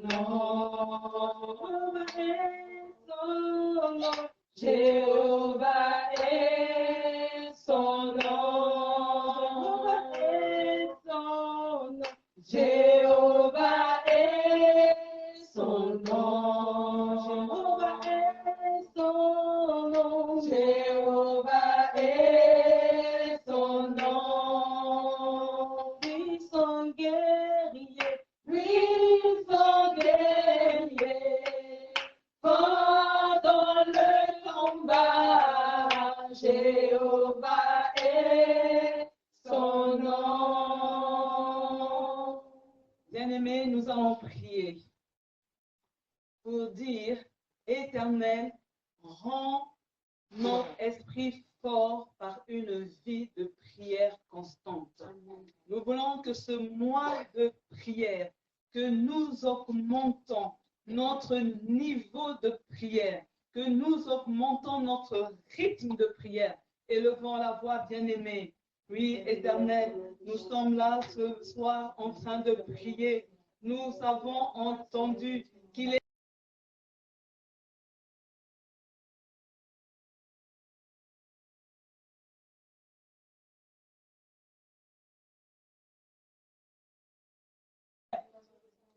Jéhovah est son nom. Jéhovah est son nom. Jéhovah est son nom. Jéhovah est son nom. Puissant guerrier, puissant guerrier, fort dans le combat, Jéhovah est son nom. Bien-aimés, nous allons prier pour dire, Éternel, rends notre esprit fort par une vie de prière constante. Nous voulons que ce mois de prière, que nous augmentons notre niveau de prière, que nous augmentons notre rythme de prière. Élevons la voix, bien-aimés. Oui, Éternel, nous sommes là ce soir en train de prier. Nous avons entendu qu'il est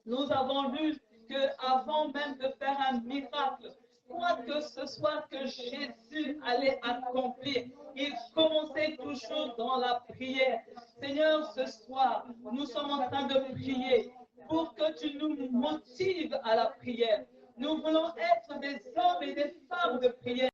Nous avons lu qu'avant même de faire un miracle, quoi que ce soit que Jésus allait accomplir, il commençait toujours dans la prière. Seigneur, ce soir, nous sommes en train de prier pour que tu nous motives à la prière. Nous voulons être des hommes et des femmes de prière.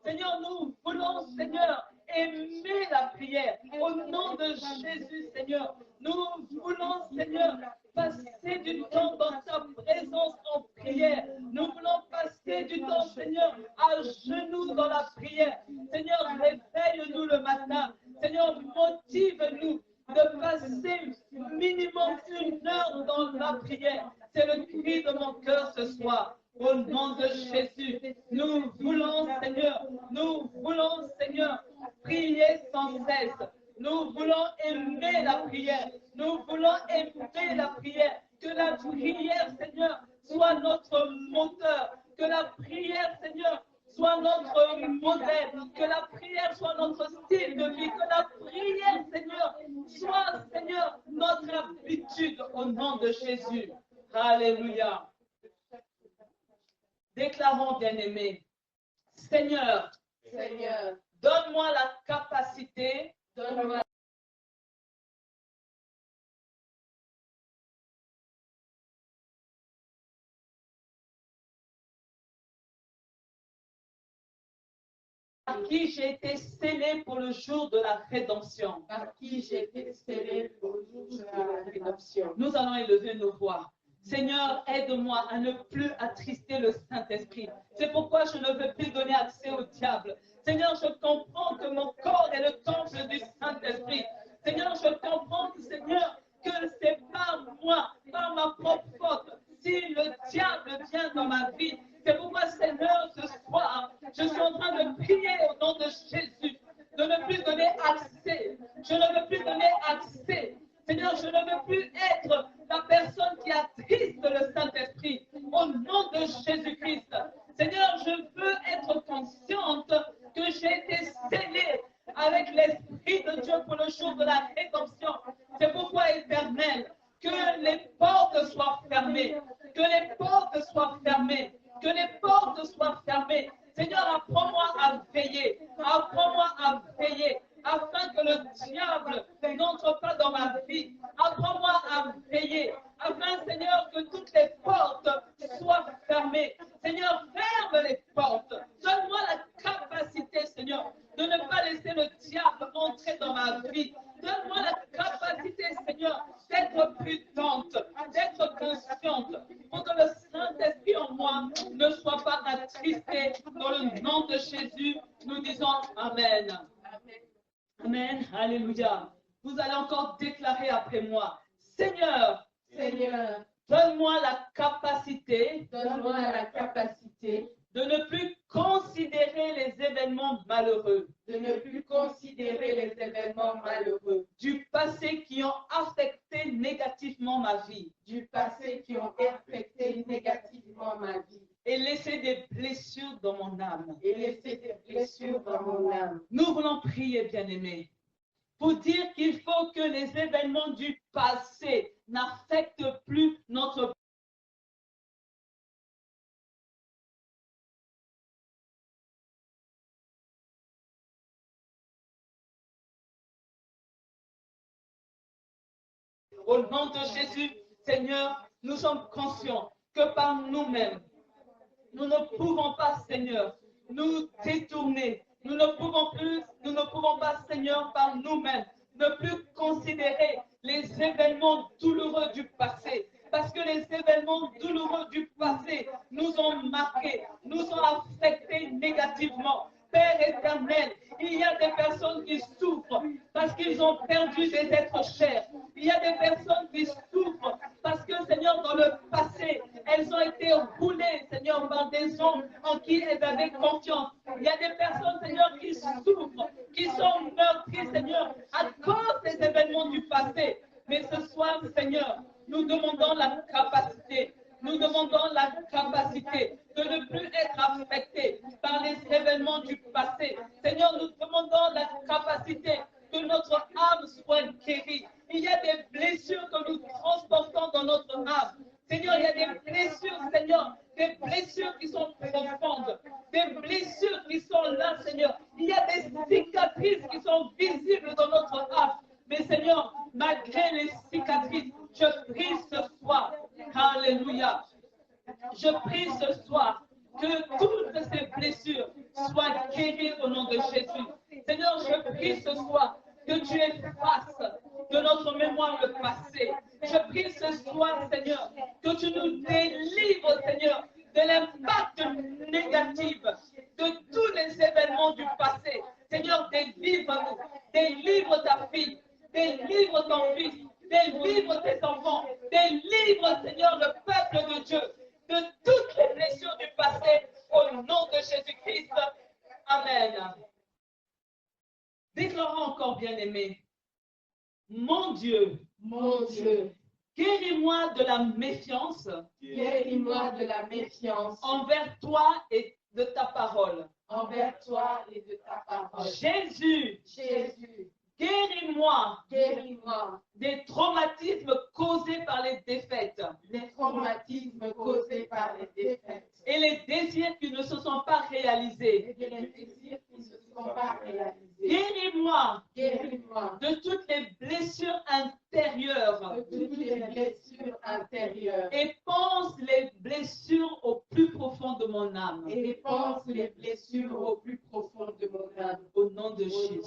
Seigneur, nous voulons, Seigneur, aimer la prière. Au nom de Jésus, Seigneur, nous voulons, Seigneur, passer du temps dans ta présence en prière. Nous voulons passer du temps, Seigneur, à genoux dans la prière. Seigneur, réveille-nous le matin. Seigneur, motive-nous de passer minimum 1 heure dans la prière. C'est le cri de mon cœur ce soir. Au nom de Jésus, nous voulons, Seigneur, prier sans cesse. Nous voulons aimer la prière. Nous voulons aimer la prière. Que la prière, Seigneur, soit notre moteur. Que la prière, Seigneur, soit notre modèle. Que la prière soit notre style de vie. Que la prière, Seigneur, soit, Seigneur, notre habitude au nom de Jésus. Alléluia. Déclarons, bien-aimés, Seigneur, donne-moi la capacité, par qui j'ai été scellé pour le jour de la rédemption. Nous allons élever nos voix. Seigneur, aide-moi à ne plus attrister le Saint-Esprit. C'est pourquoi je ne veux plus donner accès au diable. Seigneur, je comprends que mon corps est le temple du Saint-Esprit. Seigneur, je comprends, Seigneur, que c'est par moi, par ma propre faute, si le diable vient dans ma vie. C'est pourquoi, Seigneur, ce soir, je suis en train de prier au nom de Jésus, de ne plus donner accès. Je ne veux plus donner accès. Seigneur, je ne veux plus être la personne qui attriste le Saint-Esprit. Au nom de Jésus-Christ. Seigneur, je veux être consciente que j'ai été scellée avec l'Esprit de Dieu pour le jour de la rédemption. C'est pourquoi, Éternel, que les portes soient fermées. Que les portes soient fermées. Que les portes soient fermées. Seigneur, apprends-moi à veiller. Apprends-moi à veiller. Afin que le diable n'entre pas dans ma vie. Apprends-moi à veiller. Afin, Seigneur, que toutes les portes soient fermées. Seigneur, ferme les portes. Donne-moi la capacité, Seigneur, de ne pas laisser le diable entrer dans ma vie. Donne-moi la capacité, Seigneur, d'être prudente, d'être consciente, pour que le Saint-Esprit en moi ne soit pas attristé. Dans le nom de Jésus, nous disons Amen. Amen. Alléluia. Vous allez encore déclarer après moi. Seigneur, donne-moi la capacité de ne plus considérer les événements malheureux, de ne plus considérer les événements malheureux du passé qui ont affecté négativement ma vie du passé qui ont affecté négativement ma vie et laissé des blessures dans mon âme. et laissé des blessures dans mon âme. Nous voulons prier, bien-aimés, pour dire qu'il faut que les événements du passé n'affectent plus notre Au nom de Jésus, Seigneur, nous sommes conscients que par nous-mêmes, nous ne pouvons pas, Seigneur, nous détourner. Nous ne pouvons pas, Seigneur, par nous-mêmes, ne plus considérer les événements douloureux du passé. Parce que les événements douloureux du passé nous ont marqués, nous ont affectés négativement. Père éternel, il y a des personnes qui souffrent parce qu'ils ont perdu des êtres chers. Il y a des personnes qui souffrent parce que, Seigneur, dans le passé, elles ont été roulées, Seigneur, par des hommes en qui elles avaient confiance. Il y a des personnes, Seigneur, qui souffrent, qui sont meurtries, Seigneur, à cause des événements du passé. Mais ce soir, Seigneur, nous demandons la capacité. Nous demandons la capacité de ne plus être affectés par les événements du passé. Seigneur, nous demandons la capacité que notre âme soit guérie. Il y a des blessures que nous transportons dans notre âme. Seigneur, il y a des blessures, Seigneur, des blessures qui sont profondes, des blessures qui sont là, Seigneur. Il y a des cicatrices qui sont visibles dans notre âme. Mais Seigneur, malgré les cicatrices, je prie ce soir, alléluia, je prie ce soir que toutes ces blessures soient guéries au nom de Jésus. Seigneur, je prie ce soir que tu effaces de notre mémoire le passé. Je prie ce soir, Seigneur, que tu nous délivres, Seigneur, de l'impact négatif de tous les événements du passé. Seigneur, délivre-nous, délivre ta fille, délivre ton fils, délivre tes enfants, délivre, Seigneur, le peuple de Dieu, de toutes les blessures du passé, au nom de Jésus-Christ. Amen. Déclarons encore, bien-aimé, mon Dieu, guéris-moi de la méfiance, guéris-moi de la méfiance envers toi et de ta parole. Envers toi et de ta parole. Jésus, guéris-moi des traumatismes causés par les défaites. Les traumatismes causés par les défaites. Et les désirs qui ne se sont pas réalisés. Et les désirs qui ne se sont pas réalisés. Guéris-moi de toutes les blessures intérieures. Et pense les blessures au plus profond de mon âme. Au nom de Jésus.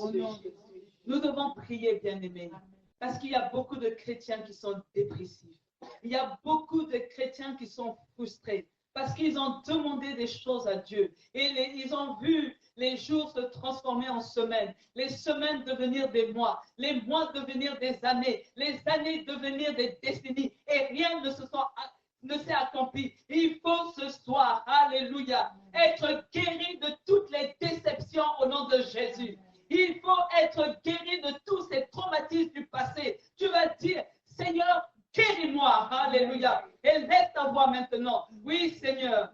Nous devons prier, bien-aimés, parce qu'il y a beaucoup de chrétiens qui sont dépressifs. Il y a beaucoup de chrétiens qui sont frustrés parce qu'ils ont demandé des choses à Dieu et ils ont vu les jours se transformer en semaines, les semaines devenir des mois, les mois devenir des années, les années devenir des décennies et rien ne s'est accompli. Il faut ce soir, alléluia, être guéri de toutes les déceptions au nom de Jésus. Il faut être guéri de tous ces traumatismes du passé. Tu vas dire, Seigneur, guéris-moi, alléluia. Et laisse ta voix maintenant. Oui, Seigneur.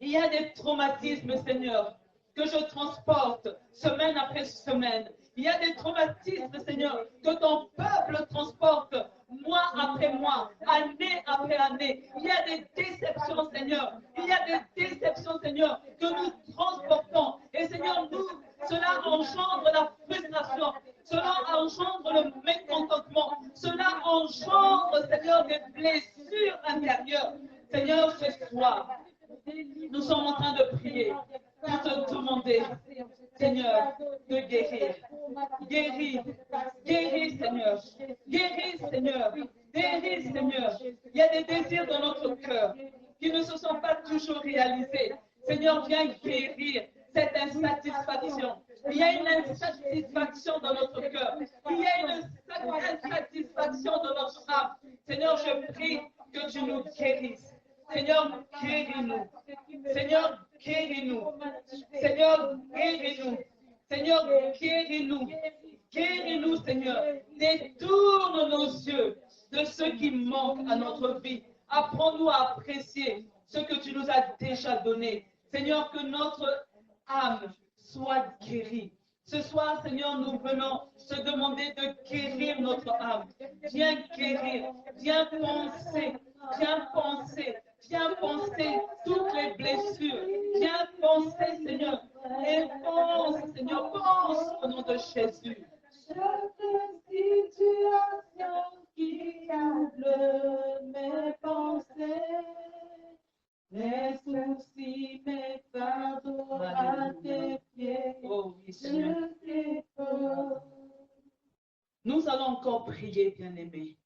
Il y a des traumatismes, Seigneur, que je transporte semaine après semaine. Il y a des traumatismes, Seigneur, que ton peuple transporte mois après mois, année après année. Il y a des déceptions, Seigneur. Il y a des déceptions, Seigneur, que nous transportons. Et Seigneur, cela engendre la frustration. Cela engendre le mécontentement. Cela engendre, Seigneur, des blessures intérieures. Seigneur, ce soir, nous sommes en train de prier pour te demander, Seigneur, de guérir. Guéris, Seigneur. Guéris, Seigneur. Guéris, Seigneur. Il y a des désirs dans notre cœur qui ne se sont pas toujours réalisés. Seigneur, viens guérir cette insatisfaction. Il y a une insatisfaction dans notre cœur. Il y a une insatisfaction dans notre âme. Seigneur, je prie que tu nous guérisses. Seigneur, guéris-nous. Seigneur, guéris-nous. Seigneur, guéris-nous. Seigneur, guéris-nous. Guéris-nous, Seigneur. Détourne nos yeux de ce qui manque à notre vie. Apprends-nous à apprécier ce que tu nous as déjà donné. Seigneur, que notre âme soit guérie. Ce soir, Seigneur, nous venons te demander de guérir notre âme. Viens guérir, viens penser, viens penser toutes les blessures. Viens penser, Seigneur, et pense, Seigneur, pense au nom de Jésus. Chaque situation qui trouble mes pensées, mes soucis, mes fardeaux à tes pieds, Oh oui, Seigneur. je dépose. Nous allons encore prier, bien-aimés.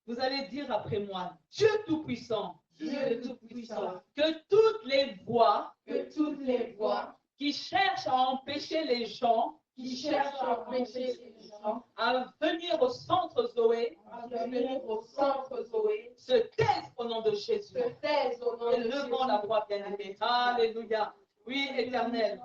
Vous allez dire après moi, Dieu Tout-Puissant, Dieu Tout-Puissant, que toutes les voies que toutes les voies qui cherchent à empêcher les gens qui cherchent à empêcher les gens à venir au centre Zoé à venir au centre Zoé se taisent au nom de Jésus. se taisent au nom Et de levons la Jésus. voix, bien-aimés. Alléluia. Oui, Éternel.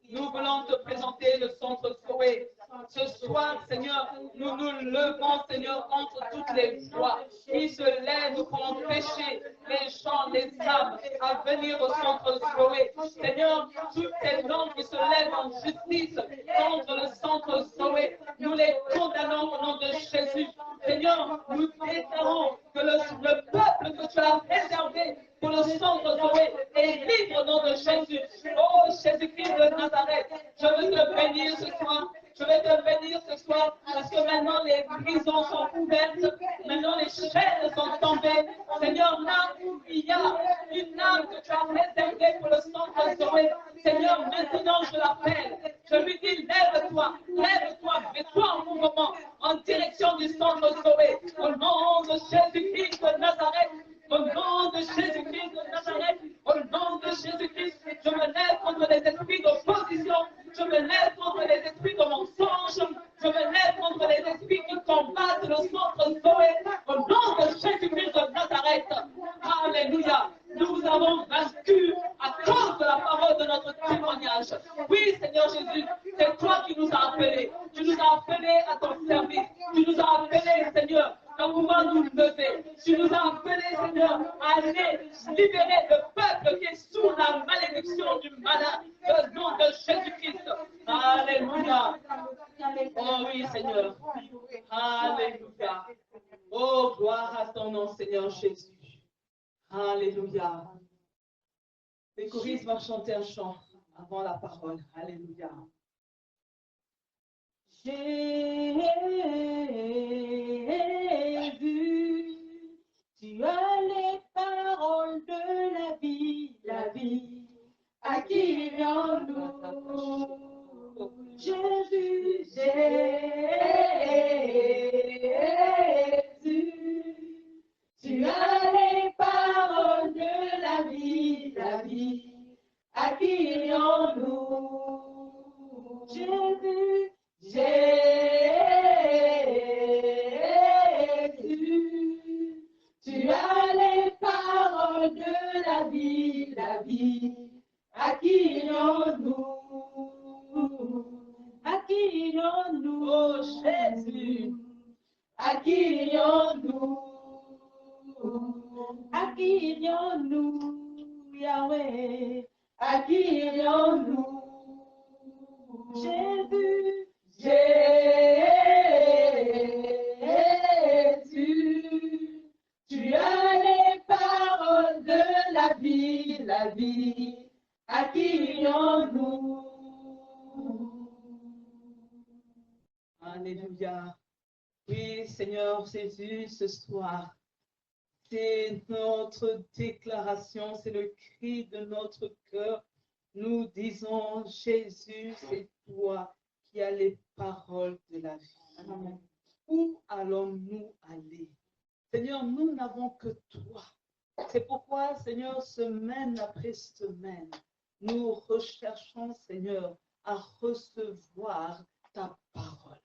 Nous voulons te présenter le centre Zoé. Ce soir, Seigneur, nous nous levons, Seigneur, contre toutes les voies qui se lèvent pour empêcher les gens, les âmes à venir au centre Zoé. Seigneur, toutes ces langues qui se lèvent en justice contre le centre Zoé, nous les condamnons au nom de Jésus. Seigneur, nous déclarons que le peuple que tu as réservé pour le centre Zoé est libre au nom de Jésus. Oh Jésus-Christ de Nazareth, je veux te bénir ce soir. Je vais te bénir ce soir parce que maintenant les prisons sont ouvertes, maintenant les chaînes sont tombées. Seigneur, là où il y a une âme que tu as réservée pour le centre Zoé, Seigneur, maintenant je l'appelle. Je lui dis, lève-toi, mets-toi en mouvement en direction du centre Zoé. Au nom de Jésus-Christ de Nazareth, au nom de Jésus-Christ de Nazareth, au nom de Jésus-Christ, je me lève contre les esprits d'opposition, je me lève contre les esprits de mensonge, je me lève contre les esprits qui combattent le centre Zoé, au nom de Jésus-Christ de Nazareth. Alléluia. Nous avons vaincu à cause de la parole de notre témoignage. Oui, Seigneur Jésus, c'est toi qui nous as appelés. Tu nous as appelés à ton service. Tu nous as appelés, Seigneur, à pouvoir nous lever. Tu nous as appelés, Seigneur, à aller libérer le peuple qui est sous la malédiction du malin. Au nom de Jésus-Christ. Alléluia. Oh oui, Seigneur. Alléluia. Oh, gloire à ton nom, Seigneur Jésus. Alléluia. Les choristes vont chanter un chant avant la parole. Alléluia. Jésus, tu as les paroles de la vie, accueillons-nous. Jésus, Jésus, tu as les paroles de la vie, accueillons-nous. Jésus, Jésus, tu as les paroles de la vie, accueillons-nous, accueillons-nous, Oh Jésus, accueillons-nous, accueillons-nous, Yahweh, accueillons-nous, Jésus, Jésus, tu as les paroles de la vie, accueillons-nous. Alléluia. Oui, Seigneur Jésus, ce soir, c'est notre déclaration, c'est le cri de notre cœur. Nous disons, Jésus, c'est toi qui as les paroles de la vie. Amen. Où allons-nous aller? Seigneur, nous n'avons que toi. C'est pourquoi, Seigneur, semaine après semaine, nous recherchons, Seigneur, à recevoir ta parole.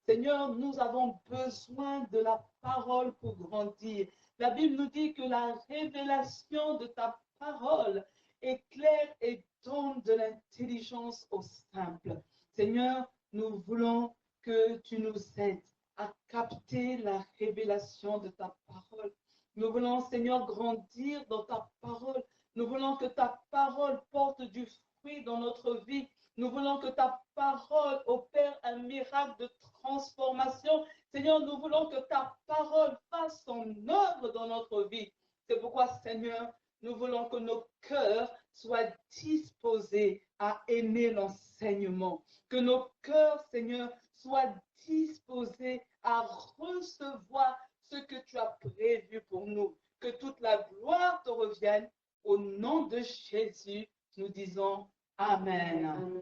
Seigneur, nous avons besoin de la parole pour grandir. La Bible nous dit que la révélation de ta parole éclaire et donne de l'intelligence aux simples. Seigneur, nous voulons que tu nous aides à capter la révélation de ta parole. Nous voulons, Seigneur, grandir dans ta parole. Nous voulons que ta parole porte du fruit dans notre vie. Nous voulons que ta parole opère un miracle de transformation. Seigneur, nous voulons que ta parole fasse son œuvre dans notre vie. C'est pourquoi, Seigneur, nous voulons que nos cœurs soient disposés à aimer l'enseignement. Que nos cœurs, Seigneur, soient disposés à recevoir ce que tu as prévu pour nous. Que toute la gloire te revienne. Au nom de Jésus, nous disons Amen. Amen.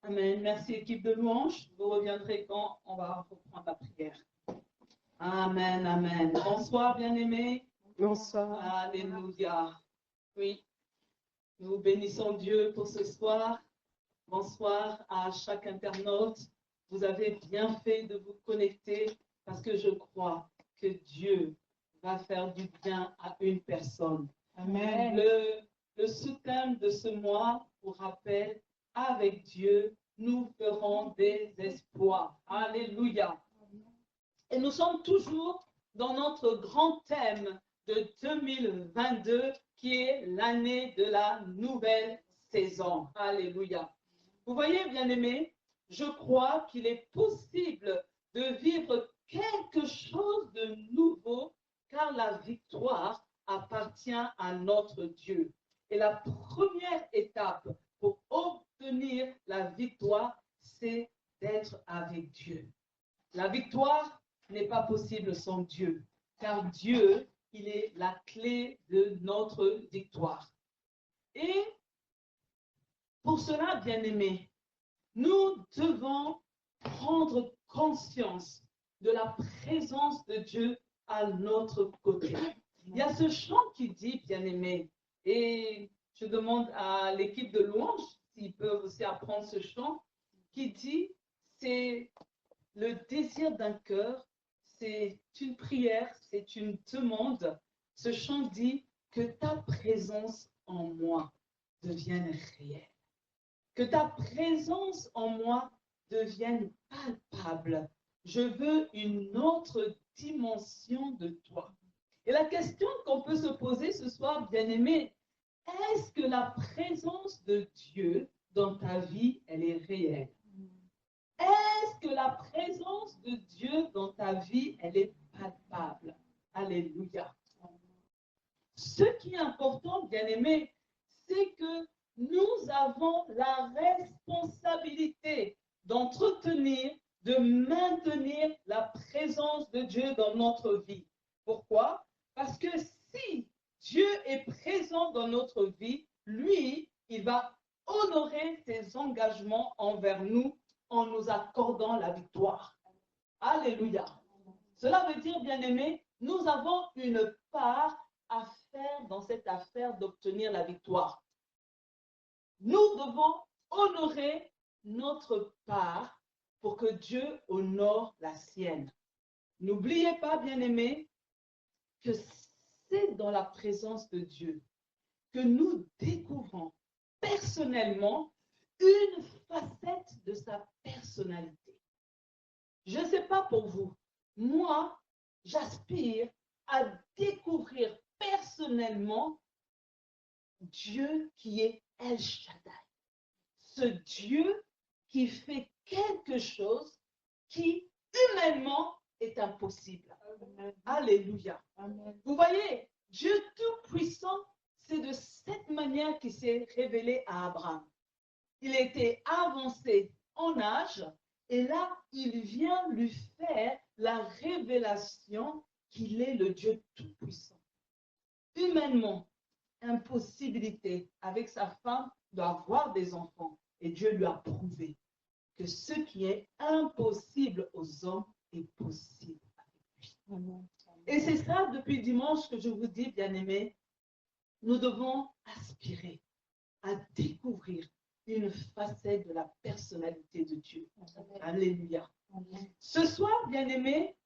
Amen. Merci, équipe de louange. Vous reviendrez quand on va reprendre la prière. Amen, amen. Bonsoir, bien-aimés. Bonsoir. Alléluia. Oui, nous bénissons Dieu pour ce soir. Bonsoir à chaque internaute. Vous avez bien fait de vous connecter parce que je crois que Dieu va faire du bien à une personne. Amen. Le sous-thème de ce mois, pour rappel, avec Dieu, nous ferons des exploits. Alléluia. Et nous sommes toujours dans notre grand thème de 2022, qui est l'année de la nouvelle saison. Alléluia. Vous voyez, bien-aimés, je crois qu'il est possible de vivre quelque chose de nouveau, car la victoire appartient à notre Dieu. Et la première étape pour obtenir la victoire, c'est d'être avec Dieu. La victoire n'est pas possible sans Dieu, car Dieu, il est la clé de notre victoire. Et pour cela, bien-aimés, nous devons prendre conscience de la présence de Dieu à notre côté. Il y a ce chant qui dit, bien-aimés, et je demande à l'équipe de louange s'ils peuvent aussi apprendre ce chant, qui dit, c'est le désir d'un cœur, c'est une prière, c'est une demande. Ce chant dit que ta présence en moi devienne réelle. Que ta présence en moi devienne palpable. Je veux une autre dimension de toi. Et la question qu'on peut se poser ce soir, bien-aimé, est-ce que la présence de Dieu dans ta vie, elle est réelle? Est-ce que la présence de Dieu dans ta vie, elle est palpable? Alléluia. Ce qui est important, bien-aimé, c'est que nous avons la responsabilité d'entretenir, de maintenir la présence de Dieu dans notre vie. Pourquoi? Parce que si Dieu est présent dans notre vie, lui, il va honorer ses engagements envers nous en nous accordant la victoire. Alléluia. Cela veut dire, bien-aimés, nous avons une part à faire dans cette affaire d'obtenir la victoire. Nous devons honorer notre part pour que Dieu honore la sienne. N'oubliez pas, bien-aimés, que c'est dans la présence de Dieu que nous découvrons personnellement une facette de sa personnalité. Je ne sais pas pour vous, moi, j'aspire à découvrir personnellement Dieu qui est El Shaddai. Ce Dieu qui fait quelque chose qui, humainement, est impossible. Amen. Alléluia. Amen. Vous voyez, Dieu Tout-Puissant, c'est de cette manière qu'il s'est révélé à Abraham. Il était avancé en âge et là, il vient lui faire la révélation qu'il est le Dieu Tout-Puissant. Humainement, impossibilité avec sa femme d'avoir des enfants. Et Dieu lui a prouvé que ce qui est impossible aux hommes est possible avec lui. Amen. Et c'est ça, depuis dimanche, que je vous dis, bien-aimés, nous devons aspirer à découvrir une facette de la personnalité de Dieu. Amen. Alléluia. Amen. Ce soir, bien-aimés,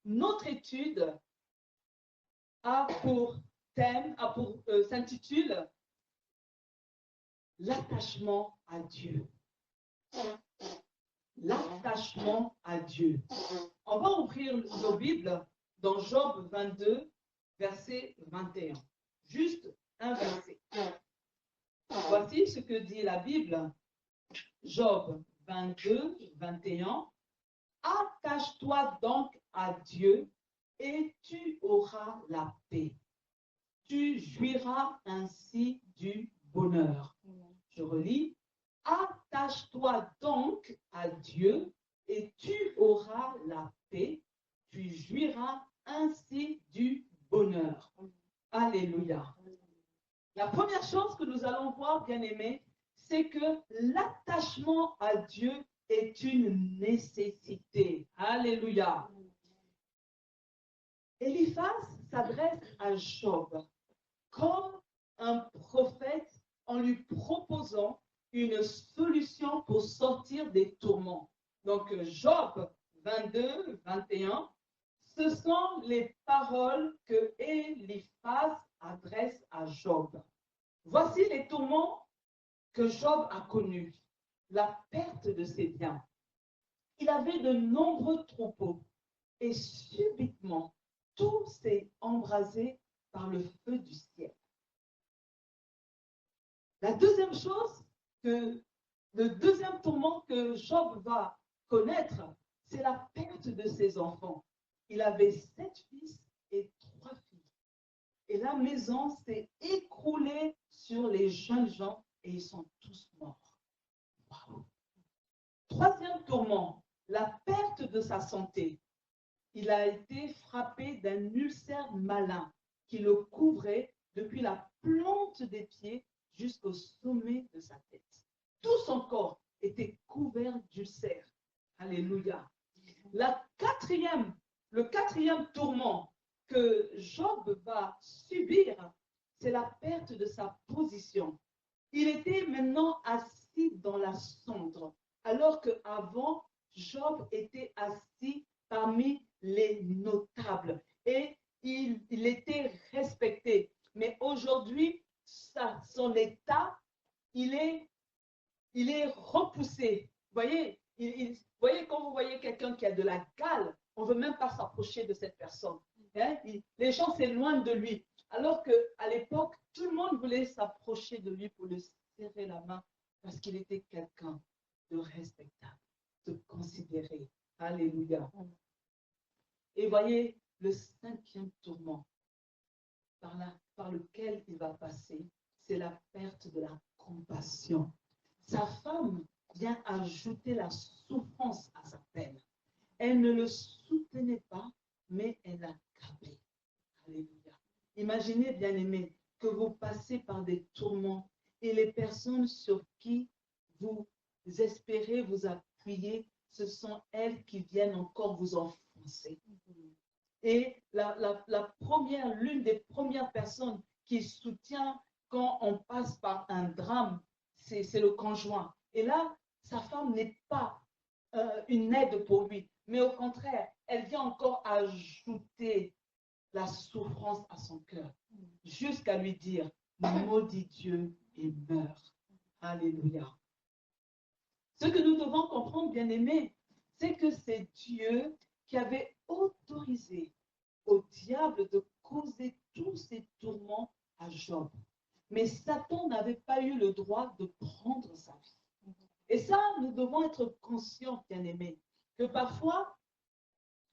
notre étude a pour thème, s'intitule l'attachement à Dieu. L'attachement à Dieu. On va ouvrir nos Bibles dans Job 22, verset 21. Juste un verset. Voici ce que dit la Bible. Job 22, 21. Attache-toi donc à Dieu et tu auras la paix. Tu jouiras ainsi du bonheur. Je relis. Attache-toi donc à Dieu et tu auras la paix. Tu jouiras ainsi du bonheur. Alléluia. La première chose que nous allons voir, bien-aimés, c'est que l'attachement à Dieu est une nécessité. Alléluia. Eliphaz s'adresse à Job comme un prophète en lui proposant une solution pour sortir des tourments. Donc, Job 22, 21, ce sont les paroles que Eliphaz adresse à Job. Voici les tourments que Job a connus. La perte de ses biens. Il avait de nombreux troupeaux et subitement, tout s'est embrasé par le feu du ciel. La deuxième chose, le deuxième tourment que Job va connaître, c'est la perte de ses enfants. Il avait 7 fils et 3 filles. Et la maison s'est écroulée sur les jeunes gens et ils sont tous morts. Wow. Troisième tourment, la perte de sa santé. Il a été frappé d'un ulcère malin qui le couvrait depuis la plante des pieds jusqu'au sommet de sa tête. Tout son corps était couvert d'ulcères. Alléluia. Le quatrième tourment que Job va subir, c'est la perte de sa position. Il était maintenant assis dans la cendre, alors qu'avant, Job était assis parmi les notables et il était respecté. Mais aujourd'hui, son état, il est repoussé. Vous voyez, quand vous voyez quelqu'un qui a de la gale, on ne veut même pas s'approcher de cette personne. Hein? Les gens s'éloignent de lui. Alors qu'à l'époque, tout le monde voulait s'approcher de lui pour lui serrer la main parce qu'il était quelqu'un de respectable, de considéré. Alléluia. Et voyez, le cinquième tourment par lequel il va passer, c'est la perte de la compassion. Sa femme vient ajouter la souffrance à sa peine. Elle ne le soutenait pas, mais elle l'a gardé. Alléluia. Imaginez, bien-aimés, que vous passez par des tourments et les personnes sur qui vous espérez vous appuyer, ce sont elles qui viennent encore vous enfoncer. Et l'une des premières personnes qui soutient quand on passe par un drame, c'est le conjoint. Et là, sa femme n'est pas une aide pour lui, mais au contraire, elle vient encore ajouter la souffrance à son cœur, jusqu'à lui dire, maudit Dieu et meurs. Alléluia. Ce que nous devons comprendre, bien-aimés, c'est que c'est Dieu qui avait autorisé au diable de causer tous ces tourments à Job. Mais Satan n'avait pas eu le droit de prendre sa vie. Et ça, nous devons être conscients, bien-aimés, que parfois,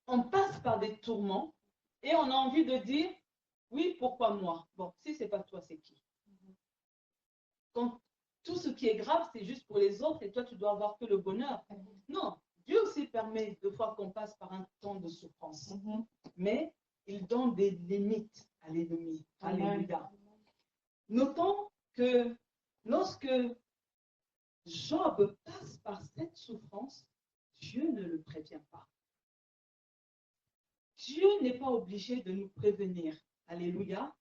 on passe par des tourments et on a envie de dire, oui, pourquoi moi? Bon, si ce n'est pas toi, c'est qui? Quand tout ce qui est grave, c'est juste pour les autres et toi, tu dois avoir que le bonheur. Non, Dieu aussi permet de fois qu'on passe par un temps de souffrance. Mais il donne des limites à l'ennemi. Alléluia. Notons que lorsque Job passe par cette souffrance, Dieu ne le prévient pas. Dieu n'est pas obligé de nous prévenir. Alléluia.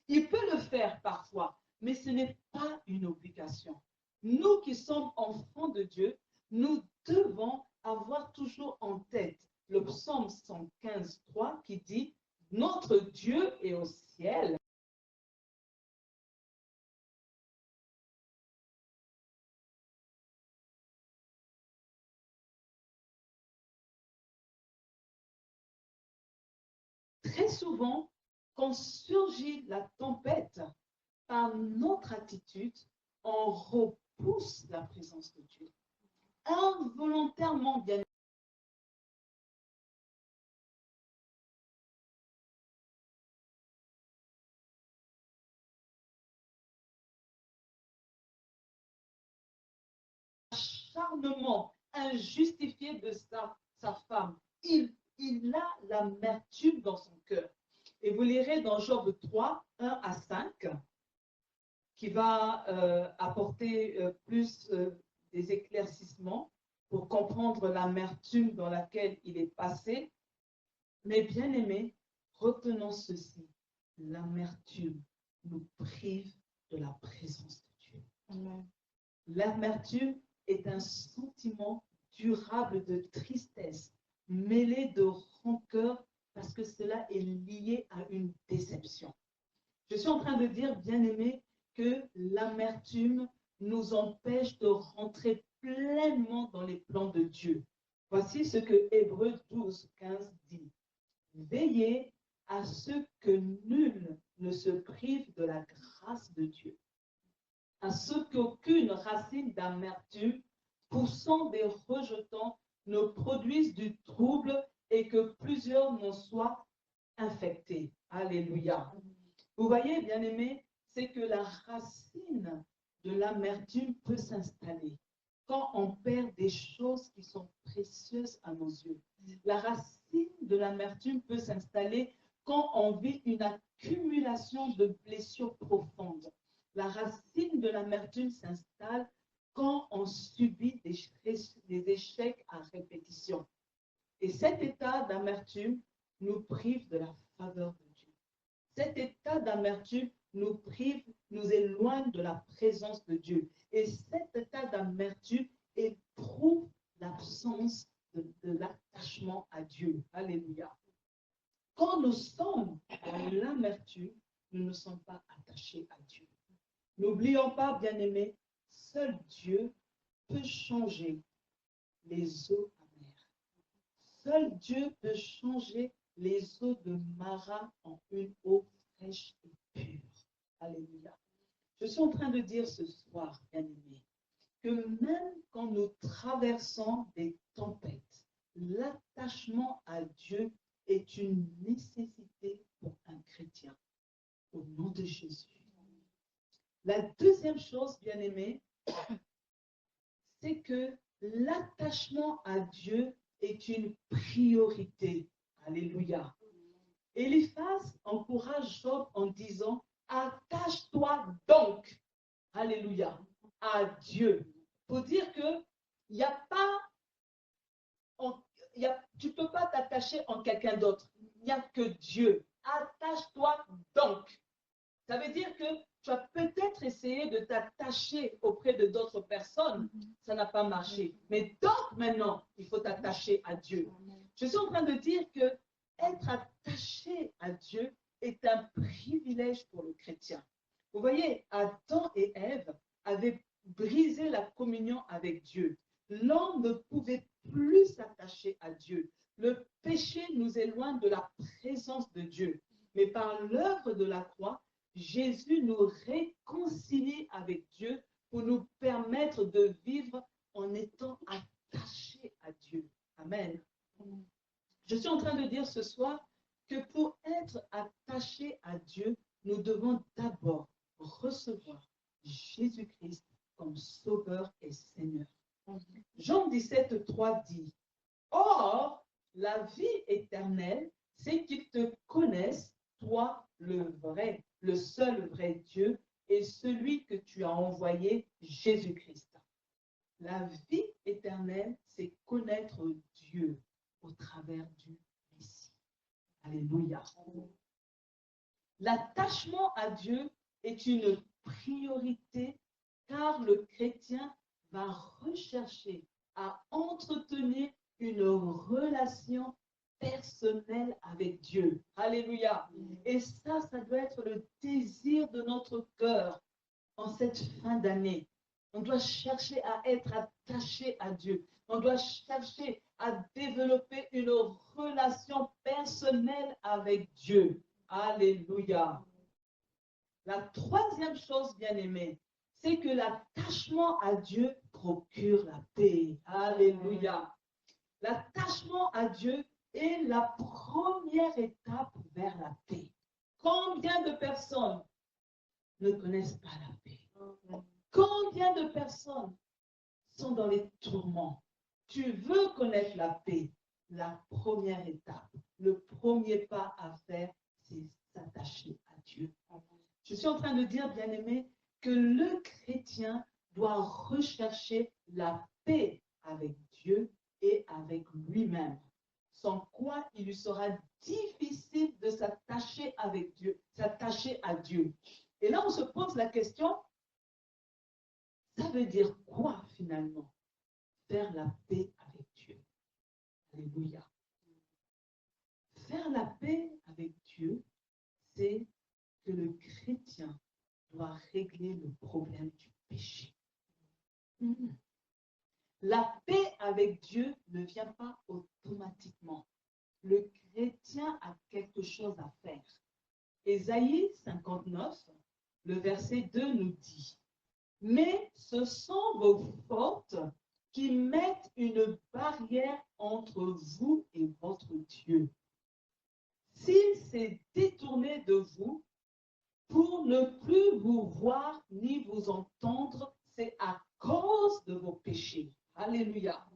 Il peut le faire parfois, mais ce n'est pas une obligation. Nous qui sommes enfants de Dieu, nous devons avoir toujours en tête le psaume 115:3 qui dit « Notre Dieu est au ciel très souvent, quand surgit la tempête, par notre attitude, on repousse la présence de Dieu. Involontairement, bien acharnement injustifié de sa femme. Il a l'amertume dans son cœur. Et vous lirez dans Job 3, 1 à 5, qui va apporter plus des éclaircissements pour comprendre l'amertume dans laquelle il est passé. Mais bien aimés, retenons ceci, l'amertume nous prive de la présence de Dieu. L'amertume est un sentiment durable de tristesse, mêlé de rancœur, parce que cela est lié à une déception. Je suis en train de dire, bien aimés, que l'amertume nous empêche de rentrer pleinement dans les plans de Dieu. Voici ce que Hébreux 12, 15 dit. Veillez à ce que nul ne se prive de la grâce de Dieu, à ce qu'aucune racine d'amertume, poussant des rejetants, ne produise du trouble et que plusieurs n'en soient infectés. Alléluia. Vous voyez, bien aimés, c'est que la racine de l'amertume peut s'installer quand on perd des choses qui sont précieuses à nos yeux. La racine de l'amertume peut s'installer quand on vit une accumulation de blessures profondes. La racine de l'amertume s'installe quand on subit des échecs à répétition. Et cet état d'amertume nous prive de la faveur de Dieu. Cet état d'amertume nous prive, nous éloigne de la présence de Dieu. Et cet état d'amertume éprouve l'absence de l'attachement à Dieu. Alléluia. Quand nous sommes dans l'amertume, nous ne sommes pas attachés à Dieu. N'oublions pas, bien-aimés, seul Dieu peut changer les eaux amères. Seul Dieu peut changer les eaux de Mara en une eau fraîche et pure. Alléluia. Je suis en train de dire ce soir, bien-aimés, que même quand nous traversons des tempêtes, l'attachement à Dieu est une nécessité pour un chrétien. Au nom de Jésus. La deuxième chose, bien-aimés, c'est que l'attachement à Dieu est une priorité. Alléluia. Eliphaz encourage Job en disant, attache-toi donc, alléluia, à Dieu. Pour dire que il n'y a pas, tu ne peux pas t'attacher en quelqu'un d'autre. Il n'y a que Dieu. Attache-toi donc. Ça veut dire que tu as peut-être essayé de t'attacher auprès de d'autres personnes, ça n'a pas marché. Mais donc maintenant, il faut t'attacher à Dieu. Je suis en train de dire que être attaché à Dieu est un privilège pour le chrétien. Vous voyez, Adam et Ève avaient brisé la communion avec Dieu. L'homme ne pouvait plus s'attacher à Dieu. Le péché nous éloigne de la présence de Dieu. Mais par l'œuvre de la croix, Jésus nous réconcilie avec Dieu pour nous permettre de vivre en étant attachés à Dieu. Amen. Je suis en train de dire ce soir que pour être attachés à Dieu, nous devons d'abord recevoir Jésus-Christ comme Sauveur et Seigneur. Jean 17, 3 dit, « Or, la vie éternelle, c'est qu'ils te connaissent, toi, le seul vrai Dieu, et celui que tu as envoyé, Jésus-Christ. » La vie éternelle, c'est connaître Dieu au travers du Messie. Alléluia. L'attachement à Dieu est une priorité car le chrétien va rechercher à entretenir une relation personnelle avec Dieu. Alléluia. Et ça doit être le désir de notre cœur en cette fin d'année. On doit chercher à être attaché à Dieu. On doit chercher à développer une relation personnelle avec Dieu. Alléluia. La troisième chose, bien-aimée, c'est que l'attachement à Dieu procure la paix. Alléluia. L'attachement à Dieu est la première étape vers la paix. Combien de personnes ne connaissent pas la paix? Combien de personnes sont dans les tourments? Tu veux connaître la paix. La première étape, le premier pas à faire, c'est s'attacher à Dieu. Je suis en train de dire, bien-aimé, que le chrétien doit rechercher la paix avec Dieu et avec lui-même. Sans quoi il lui sera difficile de s'attacher avec Dieu, s'attacher à Dieu. Et là, on se pose la question, ça veut dire quoi finalement? Faire la paix avec Dieu. Alléluia. Faire la paix avec Dieu, c'est que le chrétien doit régler le problème du péché. La paix avec Dieu ne vient pas automatiquement. Le chrétien a quelque chose à faire. Ésaïe 59, le verset 2 nous dit, « Mais ce sont vos fautes qui mettent une barrière entre vous et votre Dieu. S'il s'est détourné de vous pour ne plus vous voir ni vous entendre, c'est à cause de vos péchés. » Alléluia.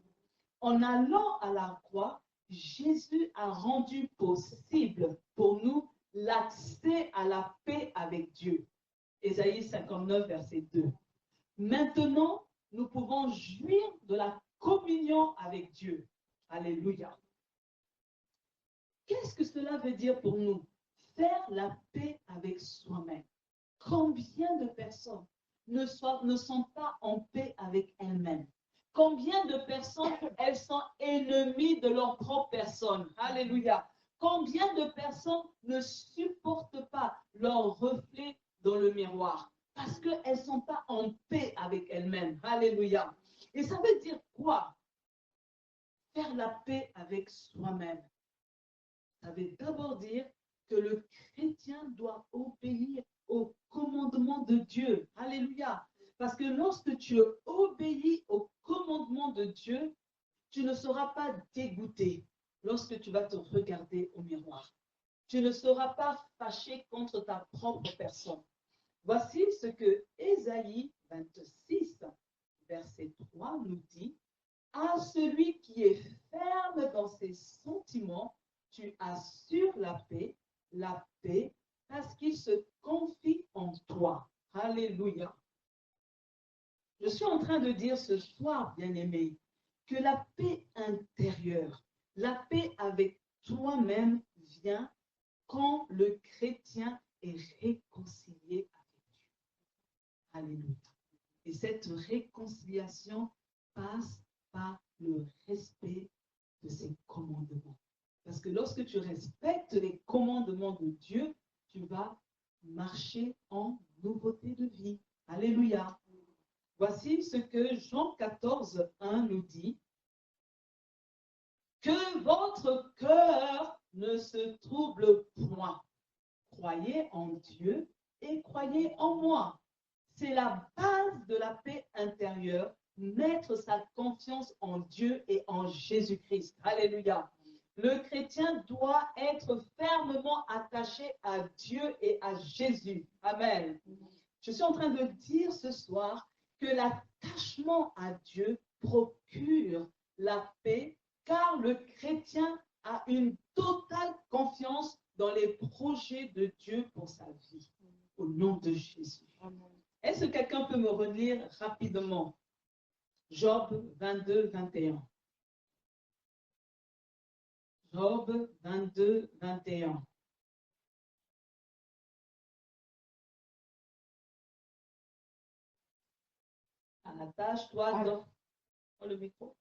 En allant à la croix, Jésus a rendu possible pour nous l'accès à la paix avec Dieu. Ésaïe 59, verset 2. Maintenant, nous pouvons jouir de la communion avec Dieu. Alléluia. Qu'est-ce que cela veut dire pour nous? Faire la paix avec soi-même. Combien de personnes ne sont pas en paix avec elles-mêmes? Combien de personnes, elles sont ennemies de leur propre personne? Alléluia. Combien de personnes ne supportent pas leur reflet dans le miroir? Parce qu'elles ne sont pas en paix avec elles-mêmes. Alléluia. Et ça veut dire quoi? Faire la paix avec soi-même. Ça veut d'abord dire que le chrétien doit obéir au commandement de Dieu. Alléluia. Parce que lorsque tu obéis au commandement de Dieu, tu ne seras pas dégoûté lorsque tu vas te regarder au miroir. Tu ne seras pas fâché contre ta propre personne. Voici ce que Ésaïe 26, verset 3 nous dit. À celui qui est ferme dans ses sentiments, tu assures la paix, parce qu'il se confie en toi. Alléluia. Je suis en train de dire ce soir, bien-aimé, que la paix intérieure, la paix avec toi-même vient quand le chrétien est réconcilié avec Dieu. Alléluia. Et cette réconciliation passe par le respect de ses commandements. Parce que lorsque tu respectes les commandements de Dieu, tu vas marcher en nouveauté de vie. Alléluia. Voici ce que Jean 14, 1 nous dit. Que votre cœur ne se trouble point. Croyez en Dieu et croyez en moi. C'est la base de la paix intérieure, mettre sa confiance en Dieu et en Jésus-Christ. Alléluia. Le chrétien doit être fermement attaché à Dieu et à Jésus. Amen. Je suis en train de dire ce soir que l'attachement à Dieu procure la paix, car le chrétien a une totale confiance dans les projets de Dieu pour sa vie. Au nom de Jésus. Est-ce que quelqu'un peut me relire rapidement Job 22, 21. Job 22, 21. Attache-toi dans le micro.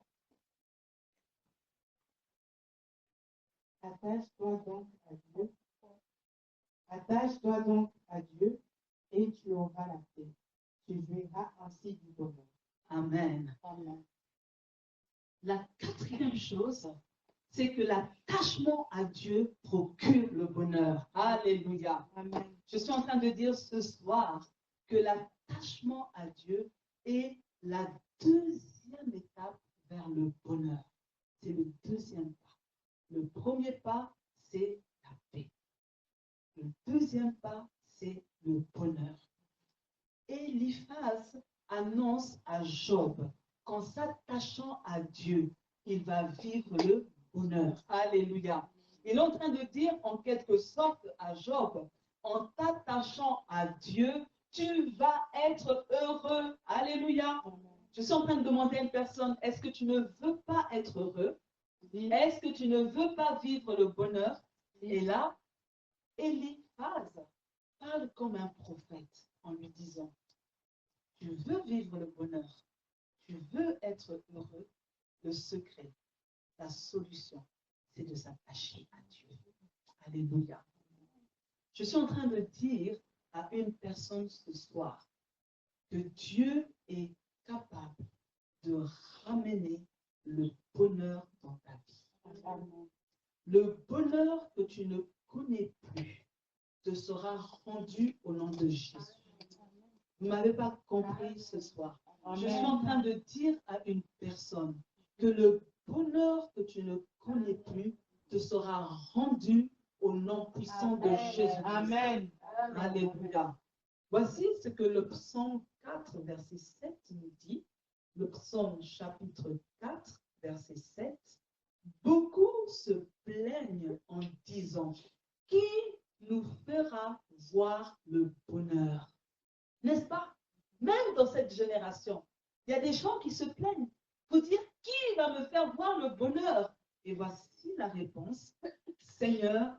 Attache-toi donc à Dieu. Attache-toi donc à Dieu et tu auras la paix. tu verras ainsi du bonheur. Amen. Amen. La quatrième chose, c'est que l'attachement à Dieu procure le bonheur. Alléluia. Amen. Je suis en train de dire ce soir que l'attachement à Dieu est la deuxième étape vers le bonheur. C'est le deuxième pas. Le premier pas, c'est la paix. Le deuxième pas, c'est le bonheur. Eliphaz annonce à Job qu'en s'attachant à Dieu, il va vivre le bonheur. Alléluia. Il est en train de dire en quelque sorte à Job, en t'attachant à Dieu, tu vas être heureux. Alléluia. Je suis en train de demander à une personne, est-ce que tu ne veux pas être heureux? Est-ce que tu ne veux pas vivre le bonheur? Et là, Eliphaz parle comme un prophète en lui disant, tu veux vivre le bonheur, tu veux être heureux, le secret, la solution, c'est de s'attacher à Dieu. Alléluia. Je suis en train de dire à une personne ce soir que Dieu est capable de ramener le bonheur dans ta vie. Le bonheur que tu ne connais plus te sera rendu au nom de Jésus. Vous ne m'avez pas compris ce soir. Je suis en train de dire à une personne que le bonheur que tu ne connais plus te sera rendu au nom puissant de Jésus. Amen. Alléluia. Voici ce que le psaume 4, verset 7 nous dit. Le psaume chapitre 4, verset 7. Beaucoup se plaignent en disant, qui nous fera voir le bonheur? N'est-ce pas? Même dans cette génération, il y a des gens qui se plaignent pour dire, qui va me faire voir le bonheur? Et voici la réponse. Seigneur,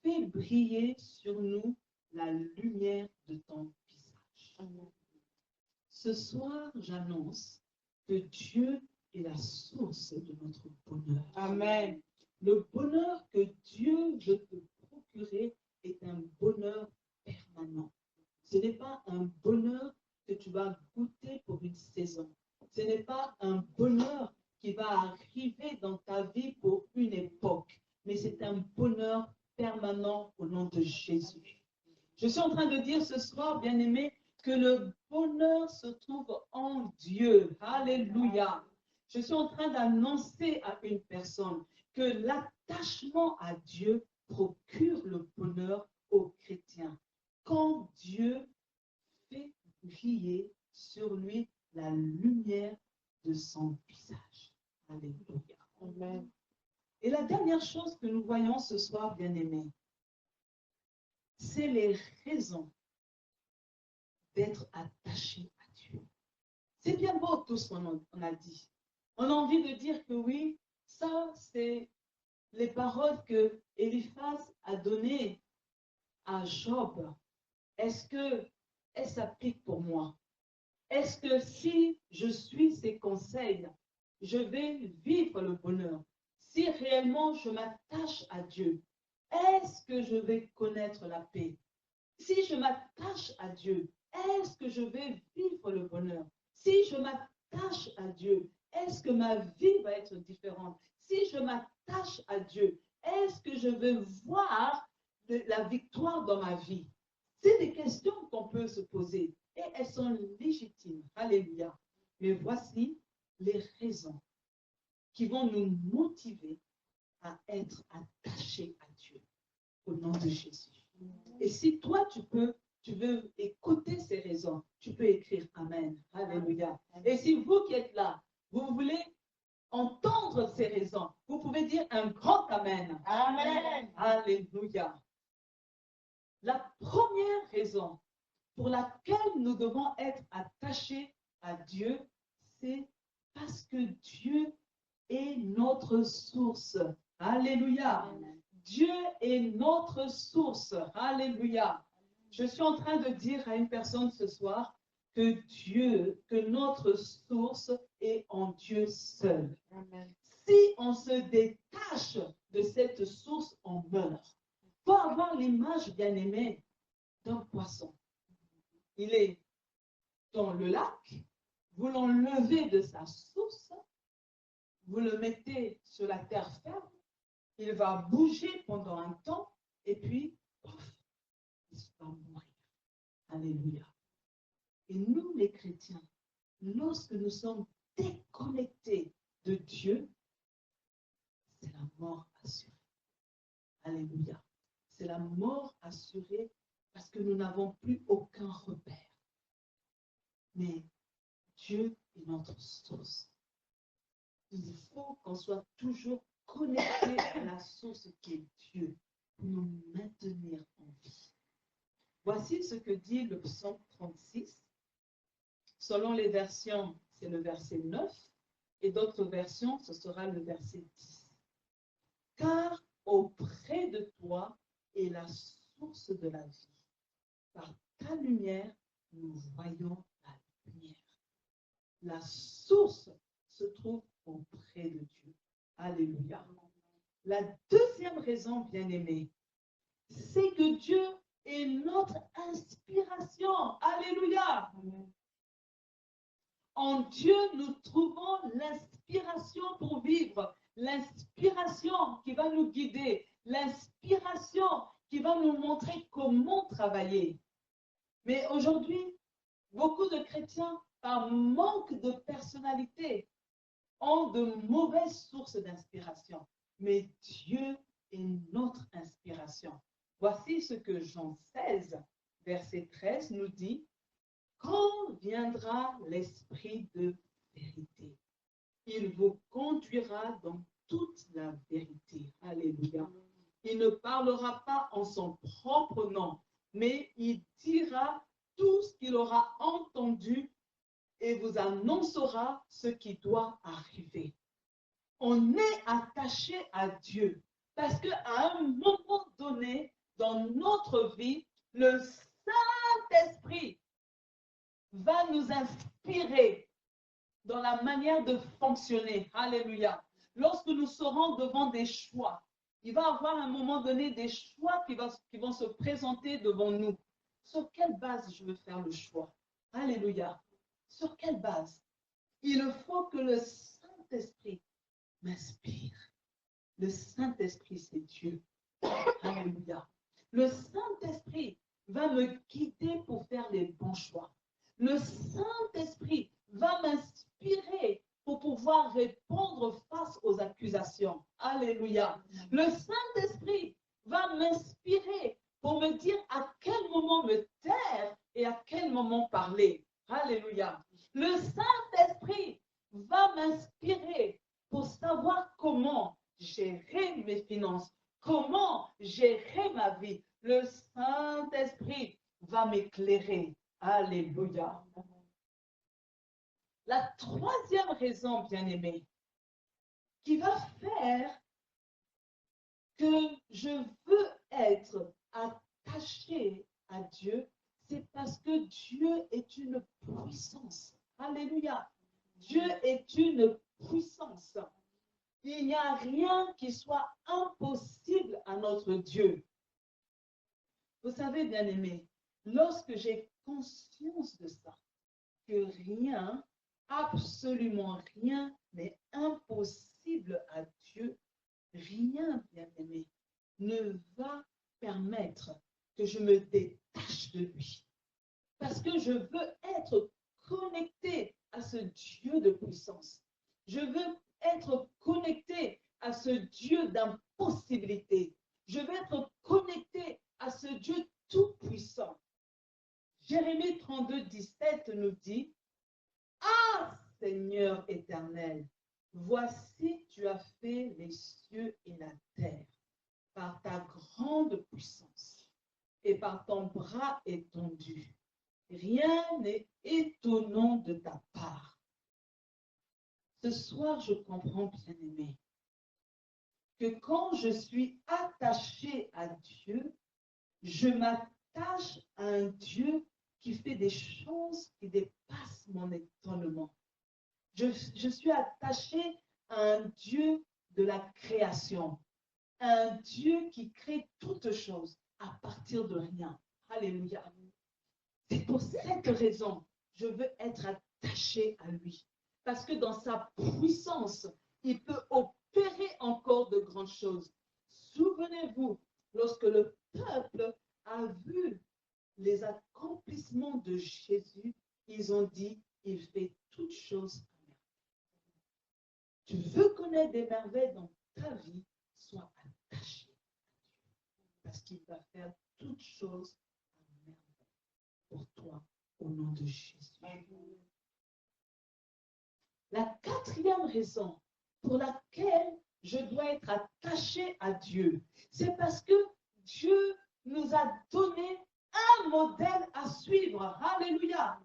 fais briller sur nous la lumière de ton visage. Ce soir, j'annonce que Dieu est la source de notre bonheur. Amen. Le bonheur que Dieu veut te procurer est un bonheur permanent. Ce n'est pas un bonheur que tu vas goûter pour une saison. Ce n'est pas un bonheur qui va arriver dans ta vie pour une époque, mais c'est un bonheur permanent au nom de Jésus. Je suis en train de dire ce soir, bien-aimé, que le bonheur se trouve en Dieu. Alléluia. Je suis en train d'annoncer à une personne que l'attachement à Dieu procure le bonheur aux chrétiens. Quand Dieu fait briller sur lui la lumière de son visage. Alléluia. Amen. Et la dernière chose que nous voyons ce soir, bien-aimés, c'est les raisons d'être attaché à Dieu. C'est bien beau tout ce qu'on a dit. On a envie de dire que oui, ça c'est les paroles que Eliphaz a données à Job. Est-ce qu'elles s'appliquent pour moi? Est-ce que si je suis ses conseils, je vais vivre le bonheur? Si réellement je m'attache à Dieu, est-ce que je vais connaître la paix? Si je m'attache à Dieu, est-ce que je vais vivre le bonheur? Si je m'attache à Dieu, est-ce que ma vie va être différente? Si je m'attache à Dieu, est-ce que je vais voir la victoire dans ma vie? C'est des questions qu'on peut se poser et elles sont légitimes. Alléluia. Mais voici les raisons qui vont nous motiver à être attachés à Dieu au nom de Jésus. Et si toi, tu veux écouter ces raisons, tu peux écrire Amen. Alléluia. Et si vous qui êtes là, vous voulez entendre ces raisons, vous pouvez dire un grand Amen. Amen. Alléluia. La première raison pour laquelle nous devons être attachés à Dieu, c'est parce que Dieu est notre source. Alléluia. Amen. Dieu est notre source. Alléluia. Je suis en train de dire à une personne ce soir que notre source est en Dieu seul. Amen. Si on se détache de cette source, on meurt. Il faut avoir l'image, bien-aimée, d'un poisson. Il est dans le lac, vous l'enlevez de sa source, vous le mettez sur la terre ferme, il va bouger pendant un temps et puis, pof, il va mourir. Alléluia. Et nous, les chrétiens, lorsque nous sommes déconnectés de Dieu, c'est la mort assurée. Alléluia. C'est la mort assurée parce que nous n'avons plus aucun repère. Mais Dieu est notre source. Il faut qu'on soit toujours connecté à la source qui est Dieu pour nous maintenir en vie. Voici ce que dit le psaume 36. Selon les versions, c'est le verset 9 et d'autres versions, ce sera le verset 10. Car auprès de toi est la source de la vie. Par ta lumière, nous voyons la lumière. La source se trouve auprès de Dieu. Alléluia. La deuxième raison, bien-aimée, c'est que Dieu est notre inspiration. Alléluia. En Dieu, nous trouvons l'inspiration pour vivre, l'inspiration qui va nous guider, l'inspiration qui va nous montrer comment travailler. Mais aujourd'hui, beaucoup de chrétiens, par manque de personnalité, ont de mauvaises sources d'inspiration. Mais Dieu est notre inspiration. Voici ce que Jean 16, verset 13 nous dit. Quand viendra l'Esprit de vérité, il vous conduira dans toute la vérité. Alléluia. Il ne parlera pas en son propre nom, mais il dira tout ce qu'il aura entendu et vous annoncera ce qui doit arriver. On est attaché à Dieu parce qu'à un moment donné dans notre vie, le Saint-Esprit va nous inspirer dans la manière de fonctionner. Alléluia. Lorsque nous serons devant des choix, il va y avoir à un moment donné des choix qui vont se présenter devant nous. Sur quelle base je veux faire le choix? Alléluia. Sur quelle base? Il faut que le Saint-Esprit m'inspire. Le Saint-Esprit, c'est Dieu. Alléluia. Le Saint-Esprit va me guider pour faire les bons choix. Le Saint-Esprit va m'inspirer pour pouvoir répondre face aux accusations. Alléluia. Le Saint-Esprit va m'inspirer pour me dire à quel moment me taire et à quel moment parler. Alléluia. Le Saint-Esprit va m'inspirer pour savoir comment gérer mes finances, comment gérer ma vie. Le Saint-Esprit va m'éclairer. Alléluia. La troisième raison, bien-aimée, qui va faire que je veux être attaché à Dieu, c'est parce que Dieu est une puissance. Alléluia. Dieu est une puissance. Il n'y a rien qui soit impossible à notre Dieu. Vous savez, bien-aimés, lorsque j'ai conscience de ça, que rien, absolument rien n'est impossible à Dieu, rien, bien-aimé, ne va permettre que je me détache de lui. Parce que je veux être connecté à ce Dieu de puissance. Je veux être connecté à ce Dieu d'impossibilité. Je veux être connecté à ce Dieu tout-puissant. Jérémie 32, 17 nous dit, « Ah, Seigneur éternel, voici tu as fait les cieux et la terre par ta grande puissance et par ton bras étendu. Rien n'est étonnant de ta part. » Ce soir, je comprends, bien-aimé, que quand je suis attaché à Dieu, je m'attache à un Dieu qui fait des choses qui dépassent mon étonnement. Je suis attaché à un Dieu de la création, un Dieu qui crée toutes choses à partir de rien. Alléluia. C'est pour cette raison, je veux être attaché à lui. Parce que dans sa puissance, il peut opérer encore de grandes choses. Souvenez-vous, lorsque le peuple a vu les accomplissements de Jésus, ils ont dit, il fait toutes choses à merveille. Tu veux connaître des merveilles dans ta vie, sois attaché à Dieu. Parce qu'il va faire toutes choses à merveille pour toi, au nom de Jésus. La quatrième raison pour laquelle je dois être attaché à Dieu, c'est parce que Dieu nous a donné un modèle à suivre. Alléluia.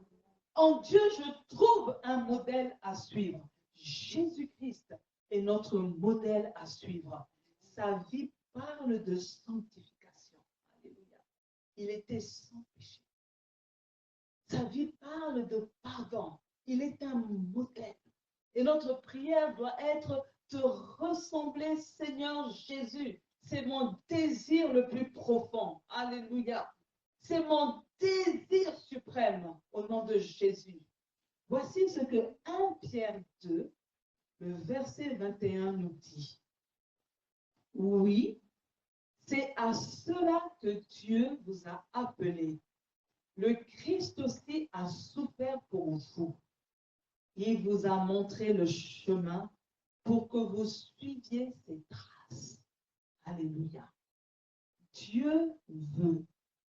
En Dieu, je trouve un modèle à suivre. Jésus-Christ est notre modèle à suivre. Sa vie parle de sanctification. Alléluia. Il était sans péché. Sa vie parle de pardon. Il est un modèle. Et notre prière doit être de ressembler, Seigneur Jésus. C'est mon désir le plus profond. Alléluia. C'est mon désir suprême au nom de Jésus. Voici ce que 1 Pierre 2, le verset 21 nous dit. Oui, c'est à cela que Dieu vous a appelé. Le Christ aussi a souffert pour vous. Il vous a montré le chemin pour que vous suiviez ses traces. Alléluia. Dieu veut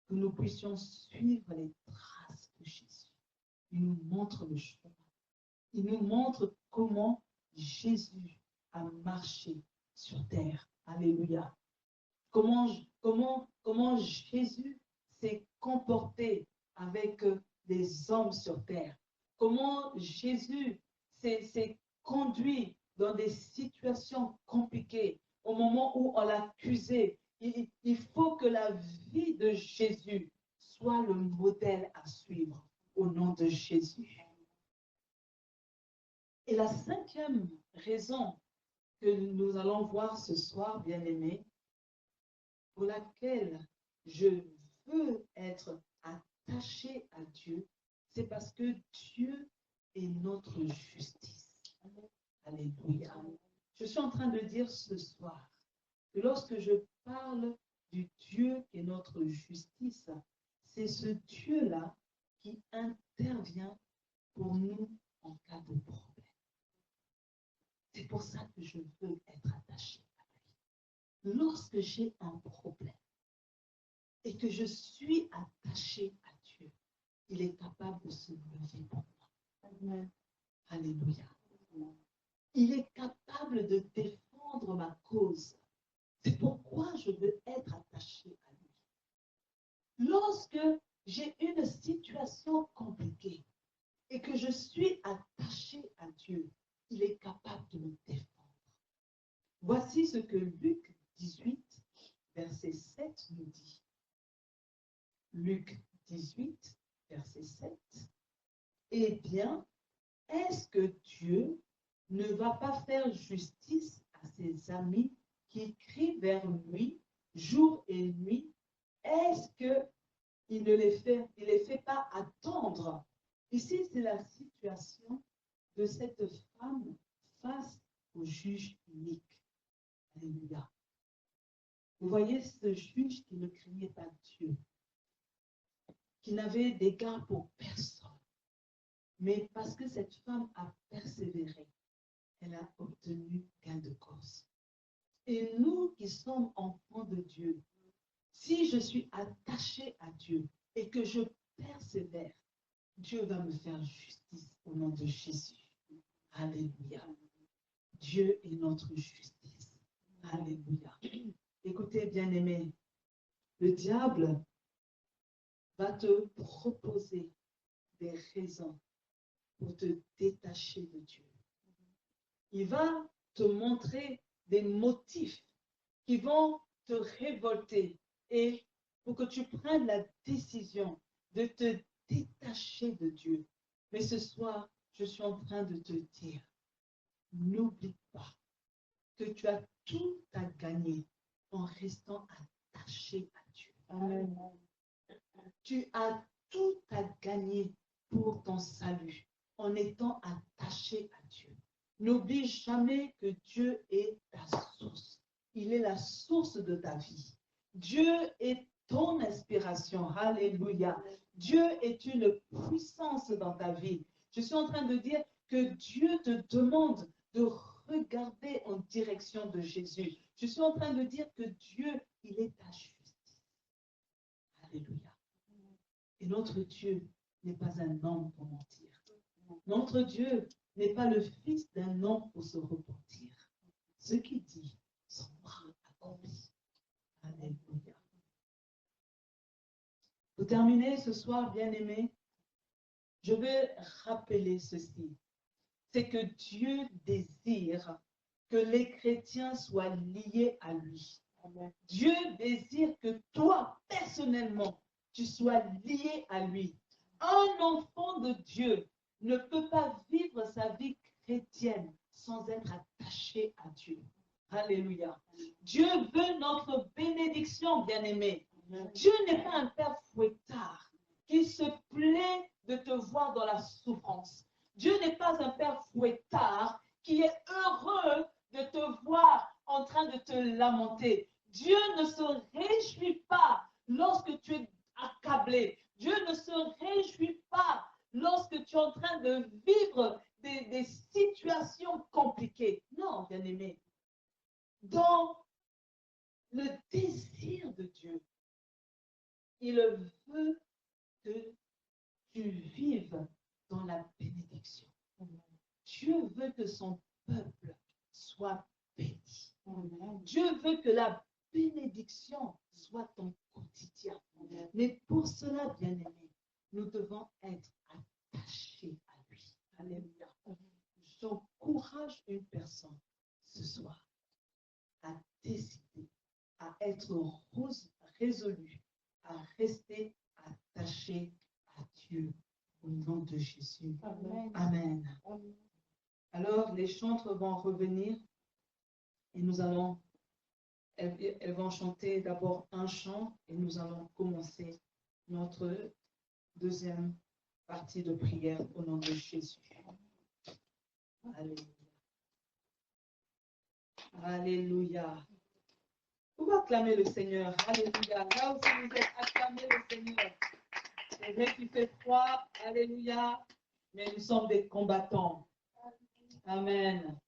que nous puissions suivre les traces de Jésus. Il nous montre le chemin. Il nous montre comment Jésus a marché sur terre. Alléluia. Comment Jésus s'est comporté avec les hommes sur terre. Comment Jésus s'est conduit dans des situations compliquées au moment où on l'accusait. Il faut que la vie de Jésus soit le modèle à suivre au nom de Jésus. Et la cinquième raison que nous allons voir ce soir, bien-aimés, pour laquelle je veux être attaché à Dieu, c'est parce que Dieu est notre justice. Alléluia. Je suis en train de dire ce soir que lorsque je parle du Dieu qui est notre justice, c'est ce Dieu-là qui intervient pour nous en cas de problème. C'est pour ça que je veux être attaché à lui. Lorsque j'ai un problème et que je suis attaché à Dieu, il est capable de se lever pour moi. Amen. Alléluia. Il est capable de défendre ma cause. C'est pourquoi je veux être attaché à lui. Lorsque j'ai une situation compliquée et que je suis attaché à Dieu, il est capable de me défendre. Voici ce que Luc 18, verset 7 nous dit. Luc 18, verset 7. Eh bien, est-ce que Dieu ne va pas faire justice à ses amis qui crient vers lui jour et nuit? Est-ce qu'il ne les fait pas attendre? Ici, c'est la situation de cette femme face au juge unique. Alléluia. Vous voyez ce juge qui ne craignait pas Dieu, qui n'avait d'égard pour personne. Mais parce que cette femme a persévéré, elle a obtenu gain de cause. Et nous qui sommes enfants de Dieu, si je suis attaché à Dieu et que je persévère, Dieu va me faire justice au nom de Jésus. Alléluia. Dieu est notre justice. Alléluia. Écoutez, bien-aimés, le diable va te proposer des raisons pour te détacher de Dieu. Il va te montrer des motifs qui vont te révolter et pour que tu prennes la décision de te détacher de Dieu. Mais ce soir, je suis en train de te dire, n'oublie pas que tu as tout à gagner en restant attaché à Dieu. Amen. Tu as tout à gagner pour t'en ton salut en étant attaché à Dieu. N'oublie jamais que Dieu est ta source. Il est la source de ta vie. Dieu est ton inspiration. Alléluia. Dieu est une puissance dans ta vie. Je suis en train de dire que Dieu te demande de regarder en direction de Jésus. Je suis en train de dire que Dieu, il est ta justice. Alléluia. Et notre Dieu n'est pas un homme pour mentir. Notre Dieu n'est pas le fils d'un homme pour se repentir. Ce qu'il dit sera accompli. Alléluia. Pour terminer ce soir, bien-aimés, je veux rappeler ceci. C'est que Dieu désire que les chrétiens soient liés à lui. Amen. Dieu désire que toi, personnellement, tu sois lié à lui. Un enfant de Dieu ne peut pas vivre sa vie chrétienne sans être attaché à Dieu. Alléluia. Dieu veut notre bénédiction, bien-aimé. Dieu n'est pas un père fouettard qui se plaît de te voir dans la souffrance. Dieu n'est pas un père fouettard qui est heureux de te voir en train de te lamenter. Dieu ne se réjouit pas lorsque tu es accablé. Dieu ne se réjouit pas lorsque tu es en train de vivre des situations compliquées. Non, bien-aimé. Dans le désir de Dieu, il veut que tu vives dans la bénédiction. Dieu veut que son peuple soit béni. Dieu veut que la bénédiction soit ton quotidien. Mais pour cela, bien-aimés, nous devons être attachés à lui. Alléluia. J'encourage une personne ce soir à décider, à être résolu, à rester attaché à Dieu au nom de Jésus. Amen. Amen. Amen. Alors, les chantres vont revenir et nous allons, elles vont chanter d'abord un chant et nous allons commencer notre deuxième partie de prière au nom de Jésus. Alléluia. Alléluia. Vous pouvez acclamer le Seigneur. Alléluia. Là où vous êtes, acclamez le Seigneur. C'est vrai qu'il fait froid. Alléluia. Mais nous sommes des combattants. Amen.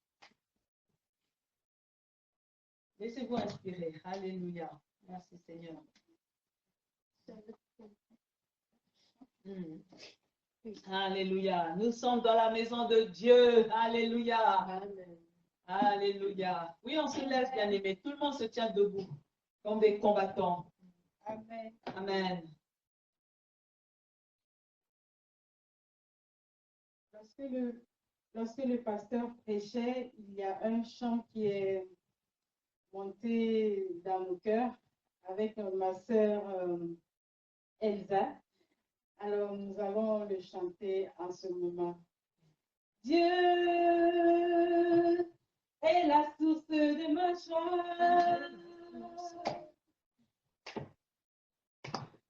Laissez-vous inspirer. Alléluia. Merci Seigneur. Alléluia. Nous sommes dans la maison de Dieu. Alléluia. Amen. Alléluia. Oui, on se lève, bien-aimés. Tout le monde se tient debout comme des combattants. Amen. Amen. Lorsque le pasteur prêchait, il y a un chant qui est monté dans nos cœurs avec ma sœur Elsa. Alors, nous allons le chanter en ce moment. Dieu est la source de ma joie.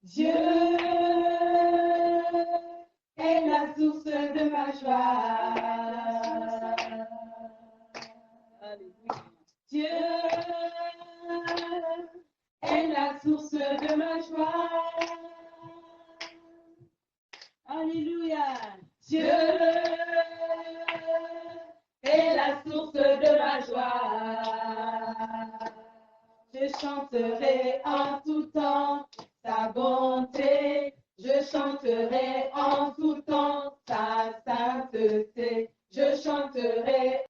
Dieu est la source de ma joie. Dieu est la source de ma joie. Alléluia. Dieu est la source de ma joie. Je chanterai en tout temps sa bonté. Je chanterai en tout temps sa sainteté. Je chanterai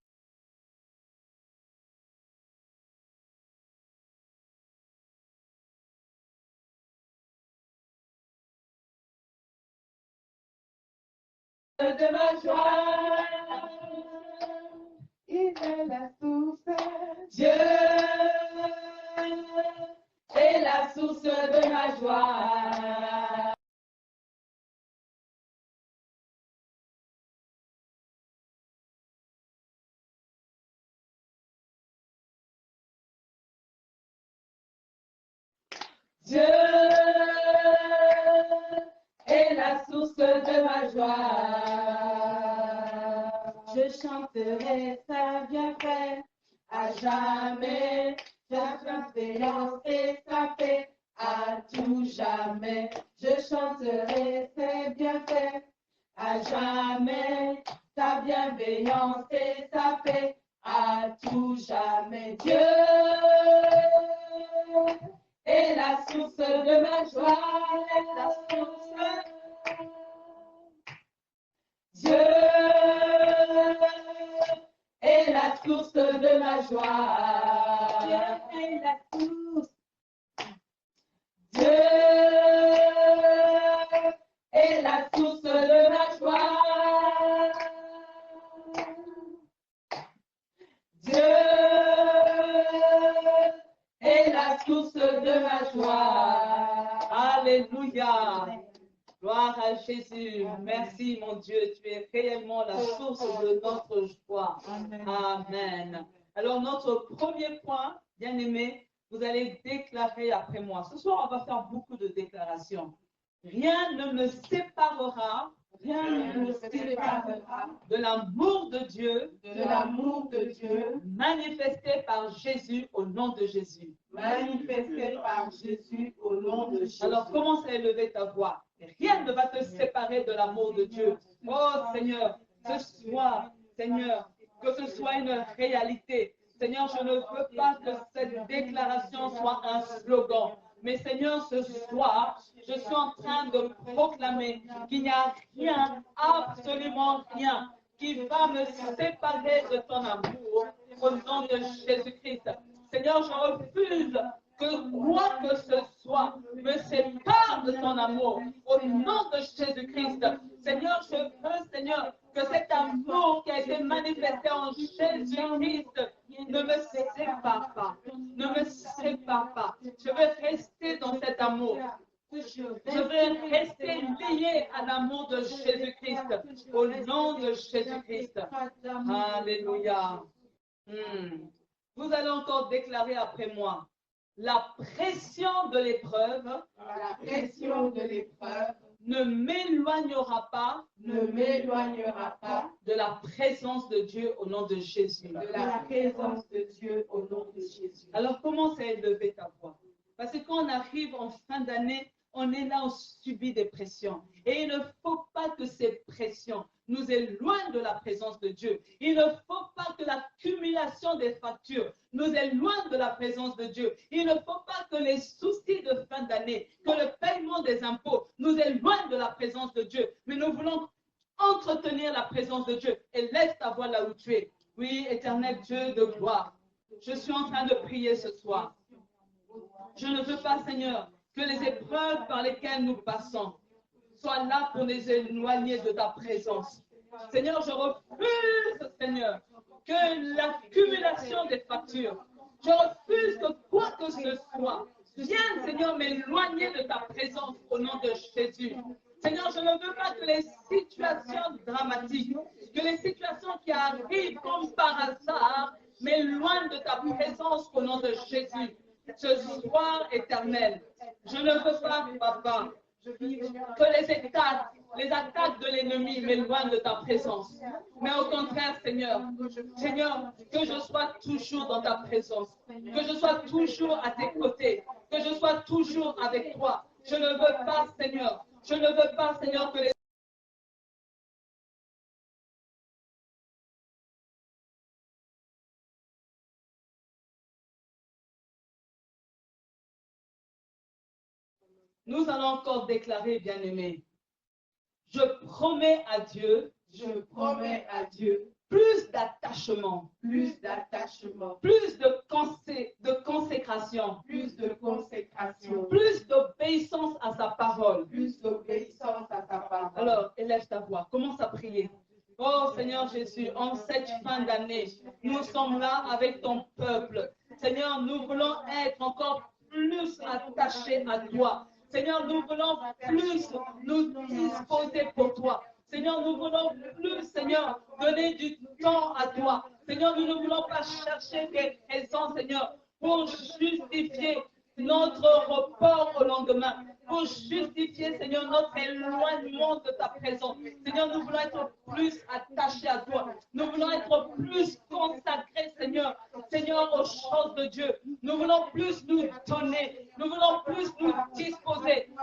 de ma joie. Il est la source. Dieu est la source de ma joie. Dieu est la la source de ma joie. Je chanterai sa bienfait à jamais, sa bienveillance et sa paix à tout jamais. Je chanterai ses bienfaits à jamais, sa bienveillance et sa paix à tout jamais. Dieu est la source de ma joie, la source. Dieu est la source de ma joie. Dieu est la source. Dieu est la source de ma joie. Dieu est la source de ma joie. Alléluia. Gloire à Jésus. Merci mon Dieu. Tu es réellement la source de notre joie. Amen. Alors notre premier point, bien aimé, vous allez déclarer après moi. Ce soir, on va faire beaucoup de déclarations. Rien ne me séparera. Rien ne me séparera De l'amour de Dieu, manifesté par Jésus au nom de Jésus. manifesté par Jésus au nom de Jésus. Alors commence à élever ta voix. Rien ne va te séparer de l'amour de Dieu. Oh Seigneur, ce soir, Seigneur, que ce soit une réalité. Seigneur, je ne veux pas que cette déclaration soit un slogan. Mais Seigneur, ce soir, je suis en train de proclamer qu'il n'y a rien, absolument rien, qui va me séparer de ton amour au nom de Jésus-Christ. Seigneur, je refuse que quoi que ce soit me sépare de ton amour au nom de Jésus-Christ. Seigneur, je veux, Seigneur, que cet amour qui a été manifesté en Jésus-Christ ne me sépare pas. Ne me sépare pas. Je veux rester dans cet amour. Je veux rester lié à l'amour de Jésus-Christ. Au nom de Jésus-Christ. Alléluia. Vous allez encore déclarer après moi. La pression de l'épreuve ne m'éloignera pas de la présence de Dieu au nom de Jésus. Alors commence à élever ta voix. Parce que quand on arrive en fin d'année, on est là, on subit des pressions. Et il ne faut pas que ces pressions nous éloignent de la présence de Dieu. Il ne faut pas que l'accumulation des factures nous éloigne de la présence de Dieu. Il ne faut pas que les soucis de fin d'année, que le paiement des impôts nous éloigne de la présence de Dieu. Mais nous voulons entretenir la présence de Dieu. Et laisse ta voix là où tu es. Oui, éternel Dieu de gloire. Je suis en train de prier ce soir. Je ne veux pas, Seigneur, que les épreuves par lesquelles nous passons soient là pour nous éloigner de ta présence. Seigneur, je refuse, Seigneur, que l'accumulation des factures, je refuse que quoi que ce soit vienne, Seigneur, m'éloigner de ta présence au nom de Jésus. Seigneur, je ne veux pas que les situations dramatiques, que les situations qui arrivent comme par hasard m'éloignent de ta présence au nom de Jésus. Ce soir éternel, je ne veux pas, Papa, que les attaques de l'ennemi m'éloignent de ta présence. Mais au contraire, Seigneur, que je sois toujours dans ta présence, que je sois toujours à tes côtés, que je sois toujours avec toi. Je ne veux pas, Seigneur, que les Nous allons encore déclarer, bien-aimés, je promets à Dieu plus d'attachement, plus de consécration, plus d'obéissance à sa parole. Alors, élève ta voix, commence à prier. Oh Seigneur Jésus, en cette fin d'année, nous sommes là avec ton peuple. Seigneur, nous voulons être encore plus attachés à toi. Seigneur, nous voulons plus nous disposer pour toi. Seigneur, nous voulons plus, Seigneur, donner du temps à toi. Seigneur, nous ne voulons pas chercher des raisons, Seigneur, pour justifier notre report au lendemain. pour justifier, Seigneur, notre éloignement de ta présence. Seigneur, nous voulons être plus attachés à toi. Nous voulons être plus consacrés, Seigneur, Seigneur, aux choses de Dieu. Nous voulons plus nous donner. Nous voulons plus nous disposer.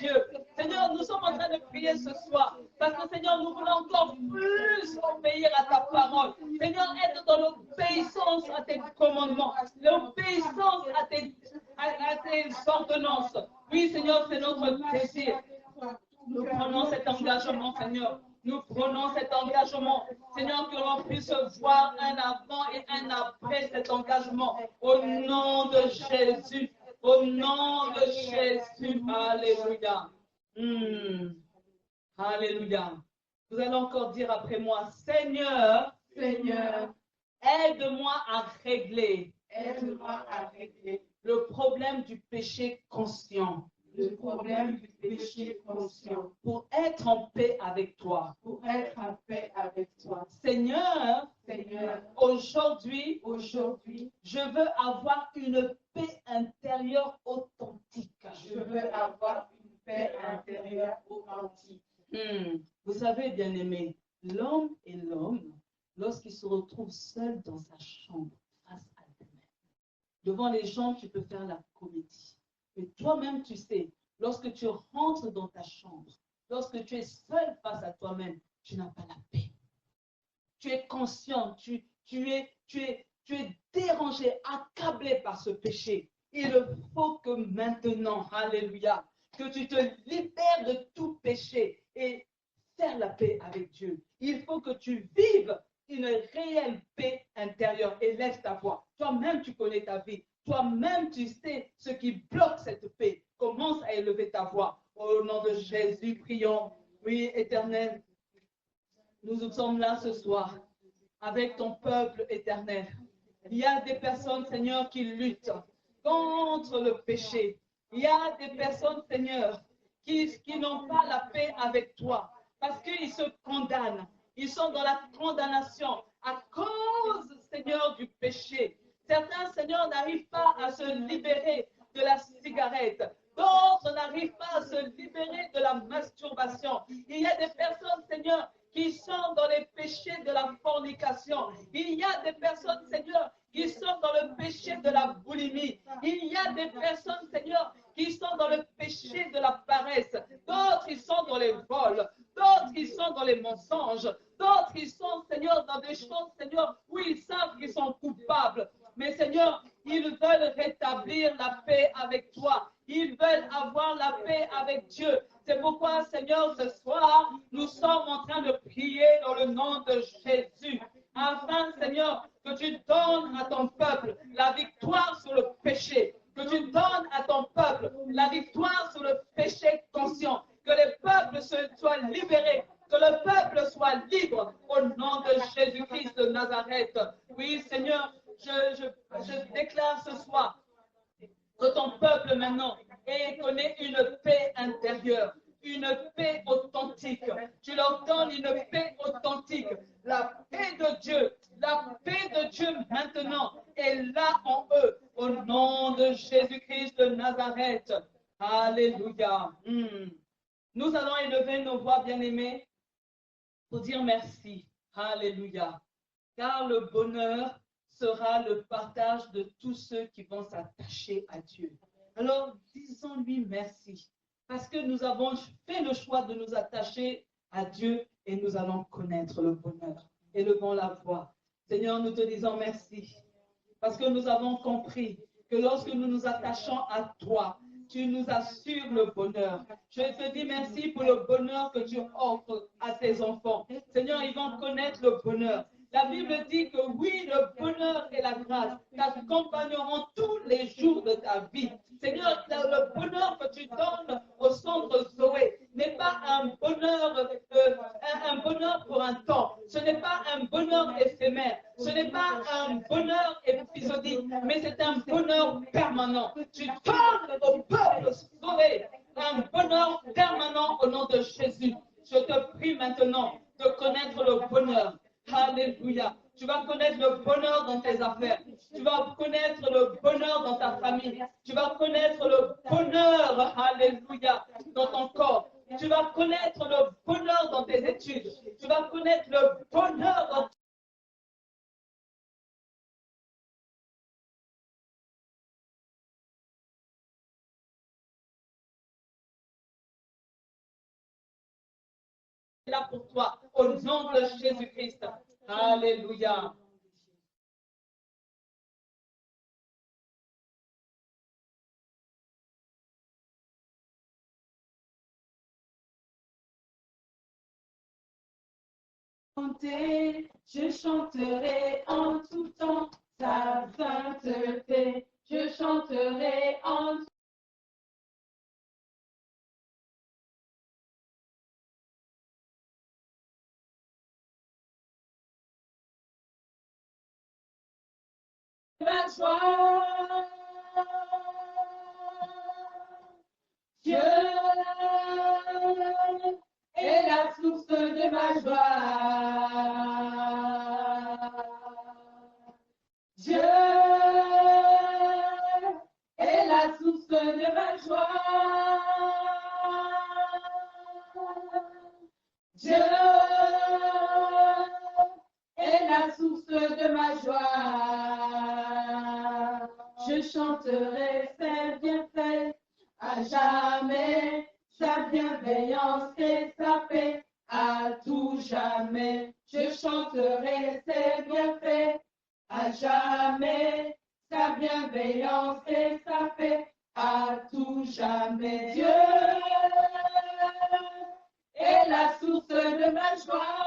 Dieu, Seigneur, nous sommes en train de prier ce soir. Parce que, Seigneur, nous voulons encore plus obéir à ta parole. Seigneur, être dans l'obéissance à tes commandements. L'obéissance à tes ordonnances. Oui, Seigneur, c'est notre désir. Nous prenons cet engagement, Seigneur. Nous prenons cet engagement, Seigneur, que l'on puisse voir un avant et un après cet engagement. Au nom de Jésus. Au nom de Jésus. Alléluia. Alléluia. Vous allez encore dire après moi, Seigneur, Seigneur, aide-moi à régler le problème du péché conscient. Le problème du péché conscient. Pour être en paix avec toi. Pour être en paix avec toi. Seigneur, aujourd'hui, je veux avoir une paix intérieure authentique. Je veux avoir une paix intérieure authentique. Vous savez, bien-aimés, l'homme, lorsqu'il se retrouve seul dans sa chambre, face à lui-même, devant les gens, tu peux faire la comédie. Mais toi-même, tu sais, lorsque tu rentres dans ta chambre, lorsque tu es seul face à toi-même, tu n'as pas la paix. Tu es conscient, tu es dérangé, accablé par ce péché. Il faut que maintenant, alléluia, que tu te libères de tout péché et faire la paix avec Dieu. Il faut que tu vives une réelle paix intérieure et lève ta voix. Toi-même, tu connais ta vie. Toi-même, tu sais ce qui bloque cette paix. Commence à élever ta voix. Au nom de Jésus, prions. Oui, Éternel, nous sommes là ce soir avec ton peuple éternel. Il y a des personnes, Seigneur, qui luttent contre le péché. Il y a des personnes, Seigneur, qui n'ont pas la paix avec toi parce qu'ils se condamnent. Ils sont dans la condamnation à cause, Seigneur, du péché. Certains, Seigneur, n'arrivent pas à se libérer de la cigarette. D'autres n'arrivent pas à se libérer de la masturbation. Il y a des personnes, Seigneur, qui sont dans les péchés de la fornication. Il y a des personnes, Seigneur, qui sont dans le péché de la boulimie. Il y a des personnes, Seigneur, qui sont dans le péché de la paresse. D'autres, ils sont dans les vols. D'autres, ils sont dans les mensonges. D'autres, ils sont, Seigneur, dans des choses, Seigneur, où ils savent qu'ils sont coupables. Mais, Seigneur, ils veulent rétablir la paix avec toi. Ils veulent avoir la paix avec Dieu. C'est pourquoi, Seigneur, ce soir, nous sommes en train de prier dans le nom de Jésus. Afin, Seigneur, que tu donnes à ton peuple la victoire sur le péché. Que tu donnes à ton peuple la victoire sur le péché conscient. Que les peuples soient libérés. Que le peuple soit libre au nom de Jésus-Christ de Nazareth. Oui, Seigneur, je déclare ce soir que ton peuple maintenant connaît une paix intérieure, une paix authentique. Tu leur donnes une paix authentique. La paix de Dieu maintenant est là en eux, au nom de Jésus-Christ de Nazareth. Alléluia. Nous allons élever nos voix, bien-aimés, pour dire merci. Alléluia. Car le bonheur sera le partage de tous ceux qui vont s'attacher à Dieu. Alors, disons-lui merci, parce que nous avons fait le choix de nous attacher à Dieu et nous allons connaître le bonheur. Élevons la voix. Seigneur, nous te disons merci, parce que nous avons compris que lorsque nous nous attachons à toi, tu nous assures le bonheur. Je te dis merci pour le bonheur que tu offres à tes enfants. Seigneur, ils vont connaître le bonheur. La Bible dit que oui, le bonheur et la grâce t'accompagneront tous les jours de ta vie. Seigneur, le bonheur que tu donnes au centre Zoé n'est pas un bonheur pour un temps. Ce n'est pas un bonheur éphémère. Ce n'est pas un bonheur épisodique, mais c'est un bonheur permanent. Tu donnes au peuple Zoé un bonheur permanent au nom de Jésus. Je te prie maintenant de connaître le bonheur. Alléluia. Tu vas connaître le bonheur dans tes affaires. Tu vas connaître le bonheur dans ta famille. Tu vas connaître le bonheur, alléluia, dans ton corps. Tu vas connaître le bonheur dans tes études. Tu vas connaître le bonheur dans là pour toi, au nom de Jésus-Christ. Alléluia. Je chanterai en tout temps sa sainteté. Je chanterai en ma joie. Dieu est la source de ma joie. Dieu est la source de ma joie. Dieu est la source de ma joie. Je chanterai ses bienfaits à jamais, sa bienveillance et sa paix à tout jamais. Je chanterai ses bienfaits à jamais, sa bienveillance et sa paix à tout jamais. Dieu est la source de ma joie.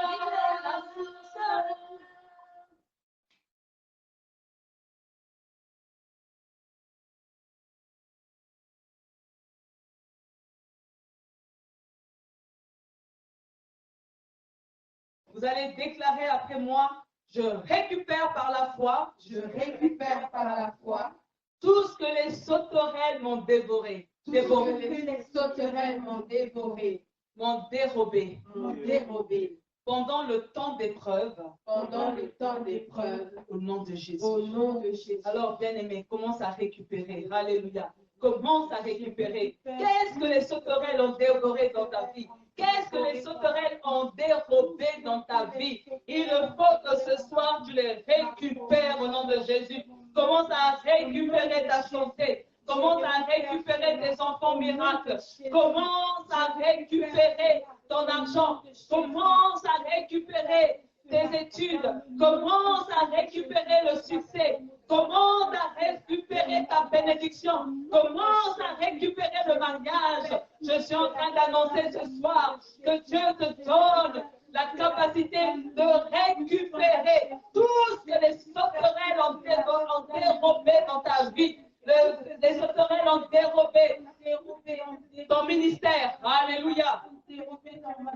Vous allez déclarer après moi, je récupère par la foi, Je récupère par la foi tout ce que les sauterelles m'ont dévoré, tout ce que les sauterelles m'ont dévoré, m'ont dérobé m'ont dérobé pendant le temps d'épreuve, pendant le temps d'épreuve, au nom de Jésus. au nom de Jésus. Alors, bien-aimé, commence à récupérer. Alléluia. Commence à récupérer. Qu'est-ce que les sauterelles ont dévoré dans ta vie? Qu'est-ce que les sauterelles ont dérobé dans ta vie? Il faut que ce soir, tu les récupères au nom de Jésus. Commence à récupérer ta santé. Commence à récupérer tes enfants miracles. Commence à récupérer ton argent. Commence à récupérer tes études. Commence à récupérer le succès. Commence à récupérer ta bénédiction. Commence à récupérer le mariage. Je suis en train d'annoncer ce soir que Dieu te donne la capacité de récupérer tout ce que les sauterelles ont dérobé dans ta vie. Les sauterelles ont dérobé ton ministère. Alléluia.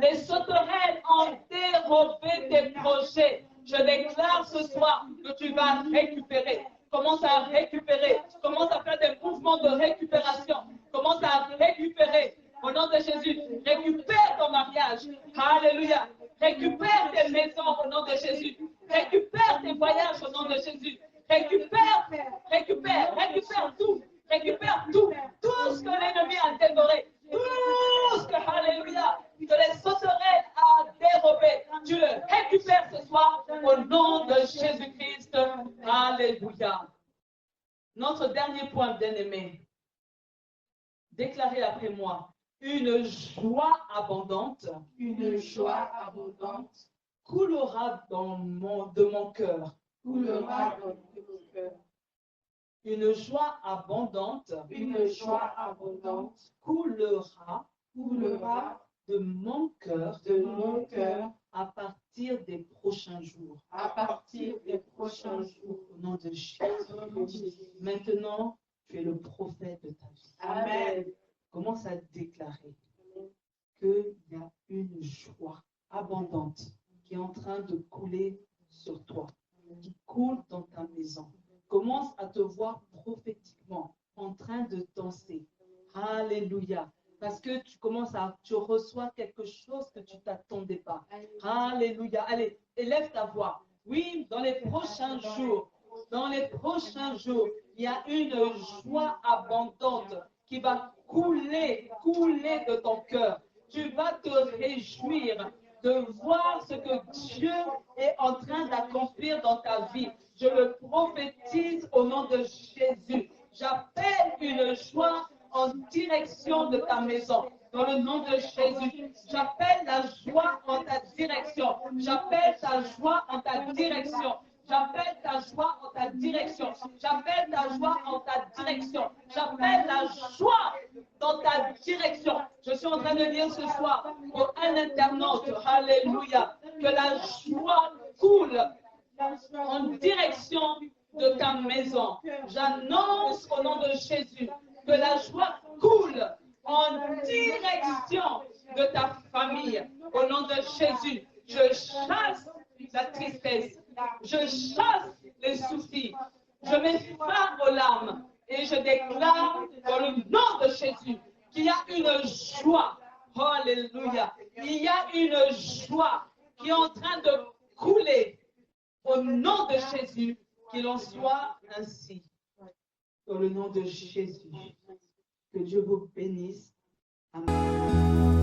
Les sauterelles ont dérobé tes projets. Je déclare ce soir que tu vas récupérer. Commence à récupérer. Commence à faire des mouvements de récupération. Commence à récupérer. Au nom de Jésus, récupère ton mariage. Alléluia. Récupère tes maisons au nom de Jésus. Récupère tes voyages au nom de Jésus. Récupère tout. Récupère tout. Tout ce que l'ennemi a dévoré. Tout ce que, alléluia, que les sauterelles a dérobé. Tu le récupères ce soir au nom de Jésus-Christ. Alléluia. Notre dernier point, bien-aimé. Déclarez après moi. Une joie abondante. Une joie abondante Coulera de mon cœur. coulera dans mon cœur. Une joie abondante. Une joie abondante Coulera de mon cœur à partir des prochains jours. à partir des prochains jours. Au nom de Jésus. Maintenant, tu es le prophète de ta vie. Amen. Commence à déclarer qu'il y a une joie abondante qui est en train de couler sur toi, qui coule dans ta maison. Commence à te voir prophétiquement en train de danser. Alléluia. Parce que tu reçois quelque chose que tu ne t'attendais pas. Alléluia. Allez, élève ta voix. Oui, dans les prochains jours, il y a une joie abondante qui va couler de ton cœur. Tu vas te réjouir de voir ce que Dieu est en train d'accomplir dans ta vie. Je le prophétise au nom de Jésus. J'appelle une joie en direction de ta maison. Dans le nom de Jésus, j'appelle la joie en ta direction. J'appelle ta joie en ta direction. J'appelle ta joie en ta direction. J'appelle ta joie en ta direction. J'appelle la joie dans ta direction. Je suis en train de dire ce soir pour un internaute, alléluia, que la joie coule en direction de ta maison. J'annonce au nom de Jésus que la joie coule en direction de ta famille. Au nom de Jésus, je chasse la tristesse, je chasse les soucis, je mets fin aux larmes et je déclare dans le nom de Jésus qu'il y a une joie. Alléluia. Il y a une joie qui est en train de couler. Au nom de Jésus, qu'il en soit ainsi. Dans le nom de Jésus, que Dieu vous bénisse. Amen.